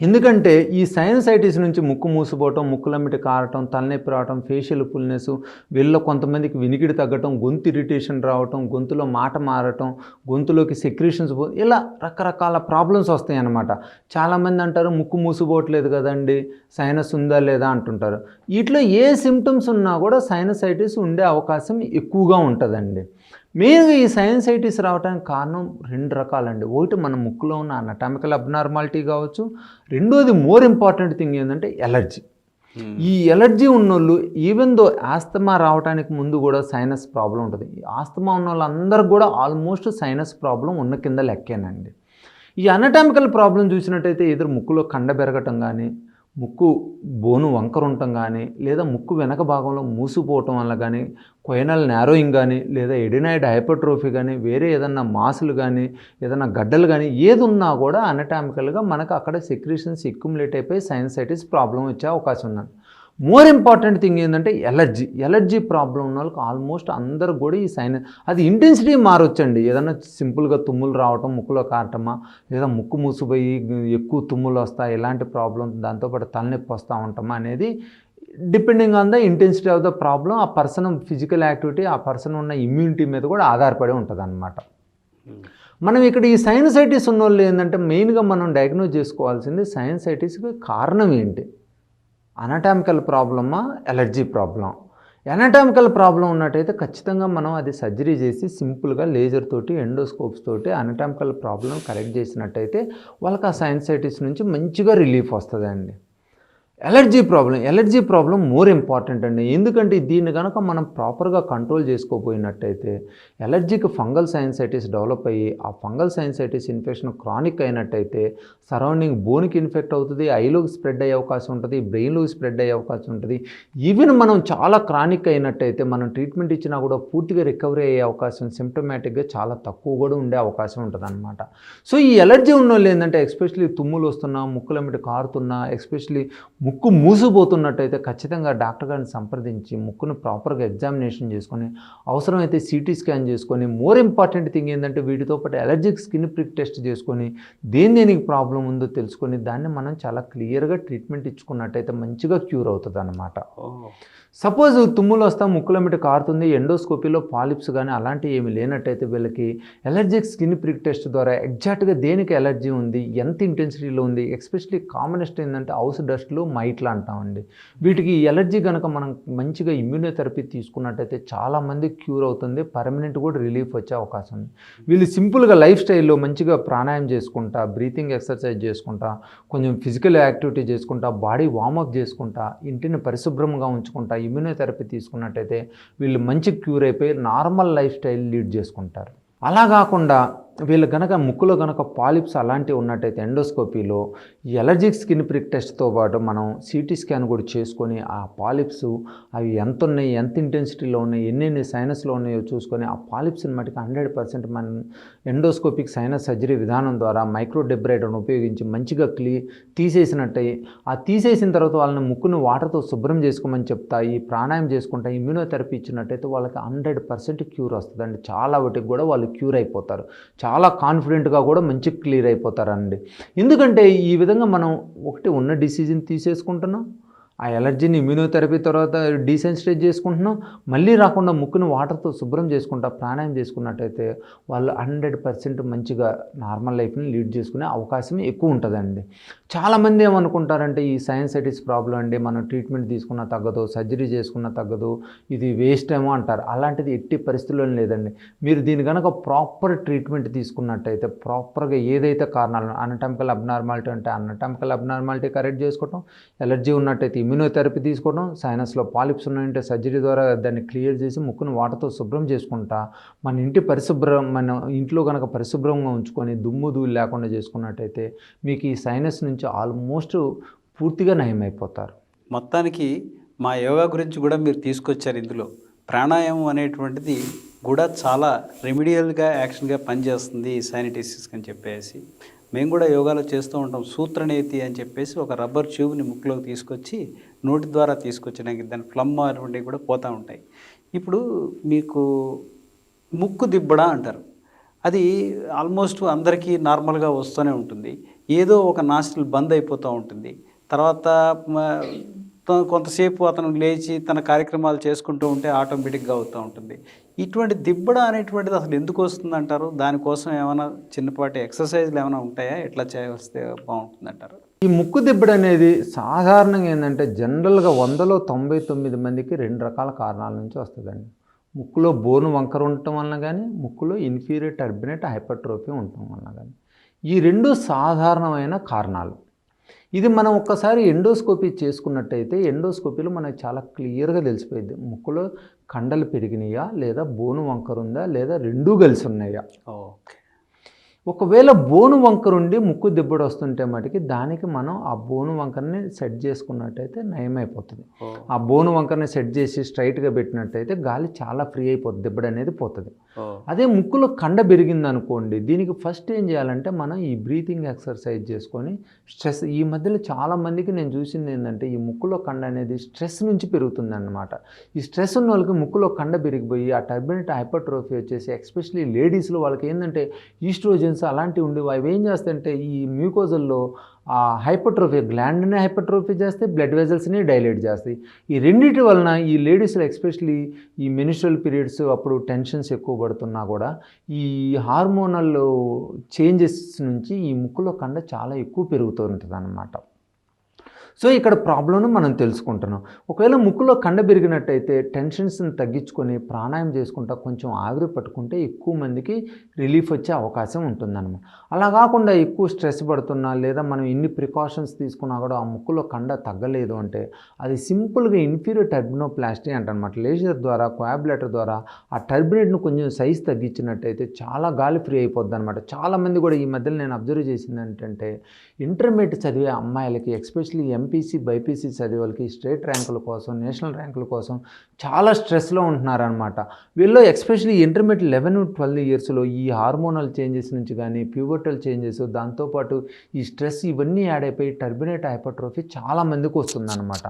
ఎందుకంటే ఈ సైనసైటిస్ నుంచి ముక్కు మూసిపోవటం, ముక్కులమ్మటి కారటం, తలనొప్పి రావటం, ఫేషియల్ ఫుల్నెస్, వీళ్ళలో కొంతమందికి వినికిడి తగ్గటం, గొంతు ఇరిటేషన్ రావటం, గొంతులో మాట మారటం, గొంతులోకి సెక్రీషన్స్ ఇలా రకరకాల ప్రాబ్లమ్స్ వస్తాయి అన్నమాట. చాలామంది అంటారు ముక్కు మూసిపోవట్లేదు కదండి, సైనస్ ఉందా లేదా అంటుంటారు. వీటిలో ఏ సిమ్టమ్స్ ఉన్నా కూడా సైనసైటిస్ ఉండే అవకాశం ఎక్కువగా ఉంటుందండి. మెయిన్గా ఈ సైనసైటిస్ రావడానికి కారణం 2 రకాలండి. ఒకటి మన ముక్కులో ఉన్న అనటామికల్ అబ్నార్మాలిటీ కావచ్చు, రెండోది మోర్ ఇంపార్టెంట్ థింగ్ ఏంటంటే ఎలర్జీ. ఈ ఎలర్జీ ఉన్నోళ్ళు ఈవెన్ దో ఆస్తమా రావడానికి ముందు కూడా సైనస్ ప్రాబ్లం ఉంటుంది. ఆస్తమా ఉన్న వాళ్ళందరికీ కూడా ఆల్మోస్ట్ సైనస్ ప్రాబ్లం ఉన్న కింద లెక్కేనండి. ఈ అనటామికల్ ప్రాబ్లం చూసినట్టయితే ఎదురు ముక్కులో కండ పెరగటం కానీ, ముక్కు బోను వంకర ఉండటం కానీ, లేదా ముక్కు వెనక భాగంలో మూసిపోవటం వల్ల కానీ, కొయినల్ నారోయింగ్ కానీ, లేదా ఎడినాయిడ్ హైపర్ట్రోఫీ కానీ, వేరే ఏదన్నా మాసులు కానీ, ఏదన్నా గడ్డలు కానీ ఏది ఉన్నా కూడా అనటామికల్గా మనకు అక్కడ సెక్రీషన్స్ ఎక్యుములేట్ అయిపోయి సైనసైటిస్ ప్రాబ్లం వచ్చే అవకాశం ఉంది. మోర్ ఇంపార్టెంట్ థింగ్ ఏంటంటే ఎలర్జీ ప్రాబ్లం ఉన్న వాళ్ళకి ఆల్మోస్ట్ అందరూ కూడా ఈ అది ఇంటెన్సిటీ మారొచ్చండి. ఏదైనా సింపుల్గా తుమ్ములు రావటం, ముక్కులో కారటమా, లేదా ముక్కు మూసిపోయి ఎక్కువ తుమ్ములు వస్తాయి, ఇలాంటి ప్రాబ్లం, దాంతోపాటు తలనొప్పి వస్తూ ఉంటామా అనేది depending on the intensity of the problem, ఆ పర్సన్ ఫిజికల్ యాక్టివిటీ, ఆ పర్సన్ ఉన్న ఇమ్యూనిటీ మీద కూడా ఆధారపడి ఉంటుంది అన్నమాట. మనం ఇక్కడ ఈ సైనసైటిస్ ఉన్న వాళ్ళు ఏంటంటే మెయిన్గా మనం డయాగ్నోజ్ చేసుకోవాల్సింది సైనసైటిస్కి కారణం ఏంటి, అనటామికల్ ప్రాబ్లమా, ఎలర్జీ ప్రాబ్లం. అనటామికల్ ప్రాబ్లం ఉన్నట్టయితే ఖచ్చితంగా మనం అది సర్జరీ చేసి సింపుల్గా లేజర్ తోటి, ఎండోస్కోప్స్ తోటి అనటామికల్ ప్రాబ్లం కరెక్ట్ చేసినట్టయితే వాళ్ళకి ఆ సైనసైటిస్ నుంచి మంచిగా రిలీఫ్ వస్తుందండి. ఎలర్జీ ప్రాబ్లం మోర్ ఇంపార్టెంట్ అండి. ఎందుకంటే దీన్ని కనుక మనం ప్రాపర్గా కంట్రోల్ చేసుకోపోయినట్టయితే ఎలర్జీకి ఫంగల్ సైనసైటిస్ డెవలప్ అయ్యి ఆ ఫంగల్ సైనసైటిస్ ఇన్ఫెక్షన్ క్రానిక్ అయినట్టయితే సరౌండింగ్ బోన్కి ఇన్ఫెక్ట్ అవుతుంది, ఐలోకి స్ప్రెడ్ అయ్యే అవకాశం ఉంటుంది, బ్రెయిన్లోకి స్ప్రెడ్ అయ్యే అవకాశం ఉంటుంది. ఈవెన్ మనం చాలా క్రానిక్ అయినట్టయితే మనం ట్రీట్మెంట్ ఇచ్చినా కూడా పూర్తిగా రికవరీ అయ్యే అవకాశం సిమ్టమాటిక్గా చాలా తక్కువ కూడా ఉండే అవకాశం ఉంటుంది అనమాట. సో ఈ ఎలర్జీ ఉన్న వాళ్ళు ఏంటంటే ఎస్పెషలీ తుమ్ములు వస్తున్నా, ముక్కులమ్మటి కారుతున్నా, ఎస్పెషలీ ముక్కు మూసిపోతున్నట్టయితే ఖచ్చితంగా డాక్టర్ గారిని సంప్రదించి ముక్కును ప్రాపర్గా ఎగ్జామినేషన్ చేసుకొని అవసరమైతే సిటీ స్కాన్ చేసుకొని, మోర్ ఇంపార్టెంట్ థింగ్ ఏంటంటే వీటితో పాటు ఎలర్జిక్ స్కిన్ ప్రిక్ టెస్ట్ చేసుకొని దేనికి ప్రాబ్లం ఉందో తెలుసుకొని దాన్ని మనం చాలా క్లియర్గా ట్రీట్మెంట్ ఇచ్చుకున్నట్టయితే మంచిగా క్యూర్ అవుతుంది అన్నమాట. సపోజ్ తుమ్ములు వస్తా, ముక్కులమ్మటి కారుతుంది, ఎండోస్కోపీలో పాలిప్స్ కానీ అలాంటివి ఏమి లేనట్టయితే వీళ్ళకి ఎలర్జిక్ స్కిన్ ప్రిక్ టెస్ట్ ద్వారా ఎగ్జాక్ట్గా దేనికి ఎలర్జీ ఉంది, ఎంత ఇంటెన్సిటీలో ఉంది, ఎస్పెషలీ కామనెస్ట్ ఏంటంటే హౌస్ డస్ట్లు, మైట్లు అంటామండి. వీటికి ఎలర్జీ కనుక మనం మంచిగా ఇమ్యూనోథెరపీ తీసుకున్నట్టయితే చాలామంది క్యూర్ అవుతుంది, పర్మనెంట్ కూడా రిలీఫ్ వచ్చే అవకాశం ఉంది. వీళ్ళు సింపుల్గా లైఫ్ స్టైల్లో మంచిగా ప్రాణాయామం చేసుకుంటా, బ్రీతింగ్ ఎక్సర్సైజ్ చేసుకుంటా, కొంచెం ఫిజికల్ యాక్టివిటీ చేసుకుంటా, బాడీ వార్మప్ చేసుకుంటా, ఇంటిని పరిశుభ్రంగా ఉంచుకుంటా, ఇమ్యూనోథెరపీ తీసుకున్నట్టయితే వీళ్ళు మంచి క్యూర్ అయిపోయి నార్మల్ లైఫ్ స్టైల్ లీడ్ చేసుకుంటారు. అలా కాకుండా వీళ్ళు కనుక ముక్కులో కనుక పాలిప్స్ అలాంటివి ఉన్నట్టయితే ఎండోస్కోపీలో ఈ ఎలర్జిక్ స్కిన్ ప్రిక్ టెస్ట్తో పాటు మనం సిటీ స్కాన్ కూడా చేసుకొని ఆ పాలిప్స్ అవి ఎంత ఉన్నాయి, ఎంత ఇంటెన్సిటీలో ఉన్నాయి, ఎన్ని సైనస్లో ఉన్నాయో చూసుకొని ఆ పాలిప్స్ని మటుకు 100% మనం ఎండోస్కోపిక్ సైనస్ సర్జరీ విధానం ద్వారా మైక్రోడెబ్రైడర్ను ఉపయోగించి మంచిగా తీసేసినట్టయి, ఆ తీసేసిన తర్వాత వాళ్ళని ముక్కును వాటర్తో శుభ్రం చేసుకోమని చెప్తా, ఈ ప్రాణాయామం చేసుకుంటా, ఇమ్యూనోథెరపీ ఇచ్చినట్టయితే వాళ్ళకి 100% క్యూర్ వస్తుందండి. చాలా వాటికి కూడా వాళ్ళు క్యూర్ అయిపోతారు, చాలా కాన్ఫిడెంట్గా కూడా మంచి క్లియర్ అయిపోతారండి. ఎందుకంటే ఈ విధంగా మనం ఒకటి ఉన్న డిసీజ్ని తీసేసుకుంటున్నాం, ఆ ఎలర్జీని ఇమ్యూనోథెరపీ తర్వాత డీసెన్సిటైజ్ చేసుకుంటున్నాం, మళ్ళీ రాకుండా ముక్కుని వాటర్తో శుభ్రం చేసుకుంటా ప్రాణాయామం చేసుకున్నట్టయితే వాళ్ళు 100% మంచిగా నార్మల్ లైఫ్ని లీడ్ చేసుకునే అవకాశం ఎక్కువ ఉంటుందండి. చాలామంది ఏమనుకుంటారంటే ఈ సైనసైటిస్ ప్రాబ్లం అండి, మనం ట్రీట్మెంట్ తీసుకున్నా తగ్గదు, సర్జరీ చేసుకున్నా తగ్గదు, ఇది వేస్ట్ ఏమో అంటారు. అలాంటిది ఎట్టి పరిస్థితుల్లో లేదండి. మీరు దీని కనుక ప్రాపర్ ట్రీట్మెంట్ తీసుకున్నట్టయితే ప్రాపర్గా ఏదైతే కారణాలు అనటామికల్ అబ్నార్మాలిటీ అంటే అనటామికల్ అబ్నార్మాలిటీ కరెక్ట్ చేసుకోవటం, ఎలర్జీ ఉన్నట్టయితే ఇమ్యూనోథెరపీ తీసుకోవడం, సైనస్లో పాలిప్స్ ఉన్నాయంటే సర్జరీ ద్వారా దాన్ని క్లియర్ చేసి ముక్కును వాటర్తో శుభ్రం చేసుకుంటా మన ఇంట్లో కనుక పరిశుభ్రంగా ఉంచుకొని దుమ్ము ధూళి లేకుండా చేసుకున్నట్టయితే మీకు ఈ సైనస్ నుంచి ఆల్మోస్ట్ పూర్తిగా నయమైపోతారు. మొత్తానికి మా యోగా గురించి కూడా మీరు తీసుకొచ్చారు. ఇందులో ప్రాణాయామం అనేటువంటిది కూడా చాలా రెమిడియల్గా యాక్షన్గా పనిచేస్తుంది ఈ సైనటైసిస్ అని చెప్పేసి. మేము కూడా యోగాలో చేస్తూ ఉంటాం. సూత్రనేతి అని చెప్పేసి ఒక రబ్బర్ ట్యూబ్ని ముక్కులోకి తీసుకొచ్చి నోటి ద్వారా తీసుకొచ్చడానికి దాని ఫ్లమ్ అనేటువంటివి కూడా పోతూ ఉంటాయి. ఇప్పుడు మీకు ముక్కు దిబ్బడ అంటారు. అది ఆల్మోస్ట్ అందరికీ నార్మల్గా వస్తూనే ఉంటుంది. ఏదో ఒక నాస్ట్రిల్ బంద్ అయిపోతూ ఉంటుంది. తర్వాత కొంతసేపు అతను లేచి తన కార్యక్రమాలు చేసుకుంటూ ఉంటే ఆటోమేటిక్గా అవుతూ ఉంటుంది. ఇటువంటి దిబ్బడ అనేటువంటిది అసలు ఎందుకు వస్తుంది అంటారు? దానికోసం ఏమైనా చిన్నపాటి ఎక్సర్సైజ్లు ఏమైనా ఉంటాయా? ఎట్లా చేయవస్తే బాగుంటుంది అంటారు? ఈ ముక్కు దిబ్బడ అనేది సాధారణంగా ఏంటంటే జనరల్గా 100లో 99 మందికి 2 రకాల కారణాల నుంచి వస్తుందండి. ముక్కులో బోను వంకర ఉండటం వలన కానీ, ముక్కులో ఇన్ఫీరియర్ టర్బినేట్ హైపర్ట్రోఫీ ఉండటం వలన కానీ, ఈ 2 సాధారణమైన కారణాలు. ఇది మనం ఒక్కసారి ఎండోస్కోపీ చేసుకున్నట్టయితే ఎండోస్కోపీలో మనకు చాలా క్లియర్గా తెలిసిపోయింది ముక్కులో కండలు పెరిగినాయా, లేదా బోను వంకర ఉందా, లేదా రెండూ కలిసి ఉన్నాయా. ఓకే. ఒకవేళ బోను వంకరుండి ముక్కు దిబ్బడు వస్తుంటే మటుకి దానికి మనం ఆ బోను వంకరని సెట్ చేసుకున్నట్టయితే నయమైపోతుంది. ఆ బోను వంకరని సెట్ చేసి స్ట్రైట్గా పెట్టినట్టయితే గాలి చాలా ఫ్రీ అయిపోతుంది, దిబ్బడు అనేది పోతుంది. అదే ముక్కులో కండ పెరిగింది అనుకోండి, దీనికి ఫస్ట్ ఏం చేయాలంటే మనం ఈ బ్రీతింగ్ ఎక్సర్సైజ్ చేసుకొని స్ట్రెస్, ఈ మధ్యలో చాలామందికి నేను చూసింది ఏంటంటే ఈ ముక్కులో కండ అనేది స్ట్రెస్ నుంచి పెరుగుతుంది అన్నమాట. ఈ స్ట్రెస్ ఉన్న వాళ్ళకి ముక్కులో కండ పెరిగిపోయి ఆ టర్బినేట్ హైపర్ట్రోఫీ వచ్చేసి ఎస్పెషలీ లేడీస్లో వాళ్ళకి ఏంటంటే ఈస్ట్రోజన్స్ అలాంటివి ఉండేవి. అవి ఏం చేస్తాయంటే ఈ మ్యూకోజల్లో ఆ హైపర్ట్రోఫీ గ్లాండ్ని హైపర్ట్రోఫీ చేస్తే బ్లడ్ వెజల్స్ని డైలేట్ చేస్తాయి. ఈ రెండింటి వలన ఈ లేడీస్లో ఎస్పెషలీ ఈ మెన్స్ట్రువల్ పీరియడ్స్ అప్పుడు టెన్షన్స్ ఎక్కువ పడుతున్నా కూడా ఈ హార్మోనల్ చేంజెస్ నుంచి ఈ ముక్కులో కండ చాలా ఎక్కువ పెరుగుతూ ఉంటుంది అన్నమాట. సో ఇక్కడ ప్రాబ్లంను మనం తెలుసుకుంటున్నాం. ఒకవేళ ముక్కులో కండ పెరిగినట్టయితే టెన్షన్స్ని తగ్గించుకొని ప్రాణాయామం చేసుకుంటా కొంచెం ఆవిరి పట్టుకుంటే ఎక్కువ మందికి రిలీఫ్ వచ్చే అవకాశం ఉంటుందన్నమాట. అలా కాకుండా ఎక్కువ స్ట్రెస్ పడుతున్నా లేదా మనం ఎన్ని ప్రికాషన్స్ తీసుకున్నా కూడా ఆ ముక్కులో కండ తగ్గలేదు అంటే అది సింపుల్గా ఇన్ఫీరియర్ టర్బినోప్లాస్టీ అంటనమాట. లేజర్ ద్వారా కోయాబులేటర్ ద్వారా ఆ టర్బినేట్ను కొంచెం సైజ్ తగ్గించినట్టయితే చాలా గాలి ఫ్రీ అయిపోద్ది అనమాట. చాలామంది కూడా ఈ మధ్యలో నేను అబ్జర్వ్ చేసింది ఏంటంటే ఇంటర్మీడియట్ చదివే అమ్మాయిలకి ఎస్పెషల్లీ ఎంపీసీ బైపీసీ చదివే వాళ్ళకి స్టేట్ ర్యాంకుల కోసం నేషనల్ ర్యాంకుల కోసం చాలా స్ట్రెస్లో ఉంటున్నారనమాట. వీళ్ళు ఎస్పెషల్లీ ఇంటర్మీడియట్ 11-12 ఇయర్స్లో ఈ హార్మోనల్ చేంజెస్ నుంచి కానీ ప్యూబర్టల్ చేంజెస్ దాంతోపాటు ఈ స్ట్రెస్ ఇవన్నీ యాడ్ అయిపోయి టర్బినేట్ హైపర్ట్రోఫీ చాలా మందికి వస్తుందన్నమాట.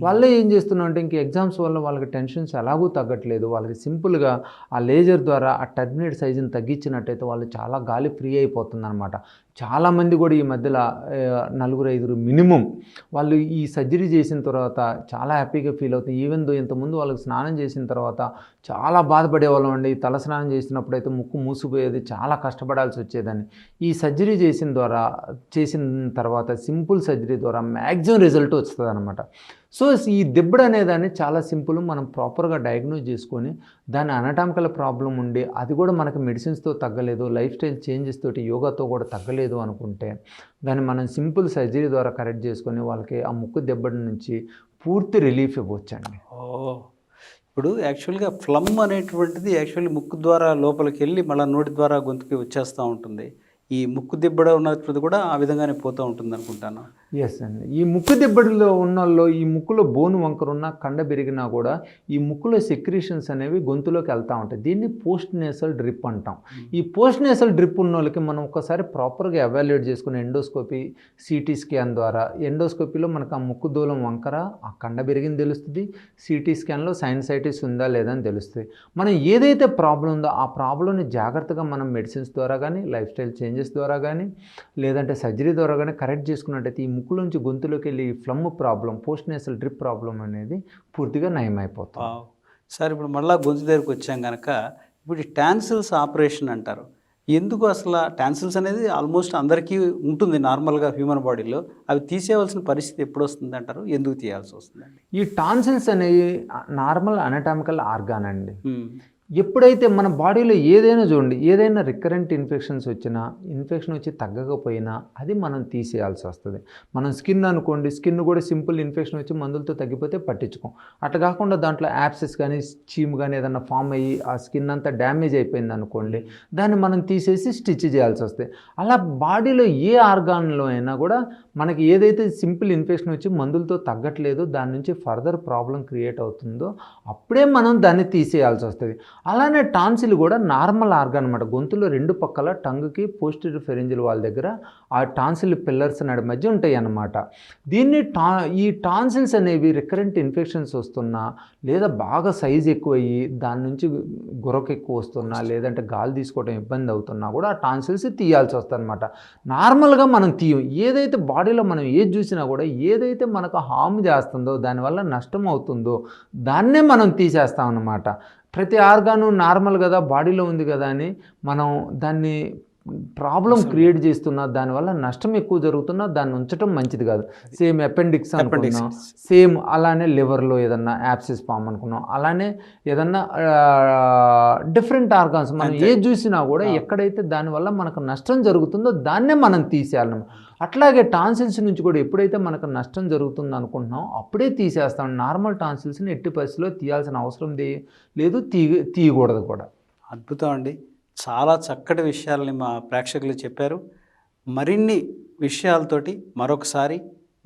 వాళ్ళే ఏం చేస్తున్నాం అంటే ఇంక ఎగ్జామ్స్ వల్ల వాళ్ళకి టెన్షన్స్ ఎలాగూ తగ్గట్లేదు, వాళ్ళకి సింపుల్గా ఆ లేజర్ ద్వారా ఆ టర్బినేట్ సైజుని తగ్గించినట్టయితే వాళ్ళు చాలా గాలి ఫ్రీ అయిపోతుందన్నమాట. చాలామంది కూడా ఈ మధ్యలో 4-5 మినిమం వాళ్ళు ఈ సర్జరీ చేసిన తర్వాత చాలా హ్యాపీగా ఫీల్ అవుతుంది. ఈవెన్ దో ఇంతకుముందు వాళ్ళకి స్నానం చేసిన తర్వాత చాలా బాధపడేవాళ్ళం అండి. తల స్నానం చేసినప్పుడు అయితే ముక్కు మూసిపోయేది, చాలా కష్టపడాల్సి వచ్చేదని. ఈ సర్జరీ చేసిన తర్వాత సింపుల్ సర్జరీ ద్వారా మ్యాక్సిమం రిజల్ట్ వస్తుంది అనమాట. సో ఈ దిబ్బడు అనేదాన్ని చాలా సింపుల్, మనం ప్రాపర్గా డయాగ్నోజ్ చేసుకొని దాని అనటామికల్ ప్రాబ్లం ఉండి అది కూడా మనకి మెడిసిన్స్తో తగ్గలేదు, లైఫ్ స్టైల్ చేంజెస్ తోటి యోగాతో కూడా తగ్గలేదు అనుకుంటే దాన్ని మనం సింపుల్ సర్జరీ ద్వారా కరెక్ట్ చేసుకొని వాళ్ళకి ఆ ముక్కు దిబ్బడి నుంచి పూర్తి రిలీఫ్ ఇవ్వచ్చండి. ఇప్పుడు యాక్చువల్గా ఫ్లమ్ అనేటువంటిది యాక్చువల్లీ ముక్కు ద్వారా లోపలికి వెళ్ళి మళ్ళీ నోటి ద్వారా గొంతుకి వచ్చేస్తూ ఉంటుంది. ఈ ముక్కు దిబ్బడ ఉన్నది కూడా ఆ విధంగానే పోతూ ఉంటుంది అనుకుంటాను. ఎస్ అండి. ఈ ముక్కు దిబ్బడిలో ఉన్నల్లో ఈ ముక్కులో బోను వంకర ఉన్న కండ పెరిగినా కూడా ఈ ముక్కులో సెక్రీషన్స్ అనేవి గొంతులోకి వెళ్తూ ఉంటాయి. దీన్ని పోస్ట్ నేసల్ డ్రిప్ అంటాం. ఈ పోస్ట్ నేసల్ డ్రిప్ ఉన్న వాళ్ళకి మనం ఒకసారి ప్రాపర్గా ఎవాల్యుయేట్ చేసుకుని ఎండోస్కోపీ సిటీ స్కాన్ ద్వారా ఎండోస్కోపీలో మనకు ఆ ముక్కు దూలం వంకర ఆ కండ పెరిగింది తెలుస్తుంది, సిటీ స్కాన్లో సైనసైటిస్ ఉందా లేదా అని తెలుస్తుంది. మనం ఏదైతే ప్రాబ్లం ఉందో ఆ ప్రాబ్లంని జాగ్రత్తగా మనం మెడిసిన్స్ ద్వారా కానీ లైఫ్ స్టైల్ చేంజెస్ ద్వారా కానీ లేదంటే సర్జరీ ద్వారా కానీ కరెక్ట్ చేసుకున్నట్టయితే ఈ ముక్కులోంచి గొంతులోకి వెళ్ళి phlegm problem, post nasal drip problem అనేది పూర్తిగా నయమైపోతుంది. సార్ ఇప్పుడు మళ్ళీ గొంతు దగ్గరికి వచ్చాం కనుక ఇప్పుడు ఈ టాన్సిల్స్ ఆపరేషన్ అంటారు. ఎందుకు అసలు టాన్సిల్స్ అనేది ఆల్మోస్ట్ అందరికీ ఉంటుంది నార్మల్గా హ్యూమన్ బాడీలో. అవి తీసేయవలసిన పరిస్థితి ఎప్పుడు వస్తుంది అంటారు, ఎందుకు తీయాల్సి వస్తుందండి? ఈ టాన్సిల్స్ అనేవి నార్మల్ అనటామికల్ ఆర్గాన్ అండి. ఎప్పుడైతే మన బాడీలో ఏదైనా చూడండి, ఏదైనా రికరెంట్ ఇన్ఫెక్షన్స్ వచ్చినా, ఇన్ఫెక్షన్ వచ్చి తగ్గకపోయినా అది మనం తీసేయాల్సి వస్తుంది. మనం స్కిన్ అనుకోండి, స్కిన్ కూడా సింపుల్ ఇన్ఫెక్షన్ వచ్చి మందులతో తగ్గిపోతే పట్టించుకోం. అట్లా కాకుండా దాంట్లో యాప్సెస్ కానీ చీమ్ కానీ ఏదైనా ఫామ్ అయ్యి ఆ స్కిన్ అంతా డ్యామేజ్ అయిపోయింది అనుకోండి, దాన్ని మనం తీసేసి స్టిచ్ చేయాల్సి వస్తుంది. అలా బాడీలో ఏ ఆర్గాన్లో అయినా కూడా మనకి ఏదైతే సింపుల్ ఇన్ఫెక్షన్ వచ్చి మందులతో తగ్గట్లేదో, దాని నుంచి ఫర్దర్ ప్రాబ్లం క్రియేట్ అవుతుందో అప్పుడే మనం దాన్ని తీసేయాల్సి వస్తుంది. అలానే టాన్సిల్ కూడా నార్మల్ ఆర్గాన్ అనమాట. గొంతులో రెండు పక్కల టంగ్కి పోస్టీరియర్ ఫెరింజియల్ వాల్ దగ్గర ఆ టాన్సిల్ పిల్లర్స్ నడి మధ్య ఉంటాయి అన్నమాట. దీన్ని ఈ టాన్సిల్స్ అనేవి రికరెంట్ ఇన్ఫెక్షన్స్ వస్తున్నా, లేదా బాగా సైజ్ ఎక్కువయ్యి దాని నుంచి గురక ఎక్కువ వస్తున్నా, లేదంటే గాలి తీసుకోవడం ఇబ్బంది అవుతున్నా కూడా ఆ టాన్సిల్స్ తీయాల్సి వస్తుంది అనమాట. నార్మల్గా మనం తీయం. ఏదైతే బాడీలో మనం ఏది చూసినా కూడా ఏదైతే మనకు హామ్ చేస్తుందో, దానివల్ల నష్టం అవుతుందో దాన్నే మనం తీసేస్తాం అన్నమాట. ప్రతి ఆర్గాను నార్మల్ కదా, బాడీలో ఉంది కదా అని మనం దాన్ని ప్రాబ్లం క్రియేట్ చేస్తున్నా, దానివల్ల నష్టం ఎక్కువ జరుగుతున్నా దాన్ని ఉంచడం మంచిది కాదు. సేమ్ అపెండిక్స్ అనుకున్నాం, సేమ్ అలానే లివర్లో ఏదన్నా యాప్సిస్ ఫామ్ అనుకున్నాం, అలానే ఏదన్నా డిఫరెంట్ ఆర్గాన్స్ మనం ఏది చూసినా కూడా ఎక్కడైతే దానివల్ల మనకు నష్టం జరుగుతుందో దాన్నే మనం తీసేయాలన్నమాట. అట్లాగే టాన్సిల్స్ నుంచి కూడా ఎప్పుడైతే మనకు నష్టం జరుగుతుందో అనుకుంటున్నాం అప్పుడే తీసేస్తాం. నార్మల్ టాన్సిల్స్ని ఎట్టి పరిస్థితిలో తీయాల్సిన అవసరం లేదు, తీయకూడదు కూడా. అద్భుతం అండి, చాలా చక్కటి విషయాలని మా ప్రేక్షకులు చెప్పారు. మరిన్ని విషయాలతోటి మరొకసారి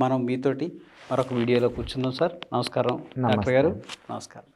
మనం మీతోటి మరొక వీడియోలో కూర్చుందాం సార్. నమస్కారం డాక్టర్ గారు. నమస్కారం.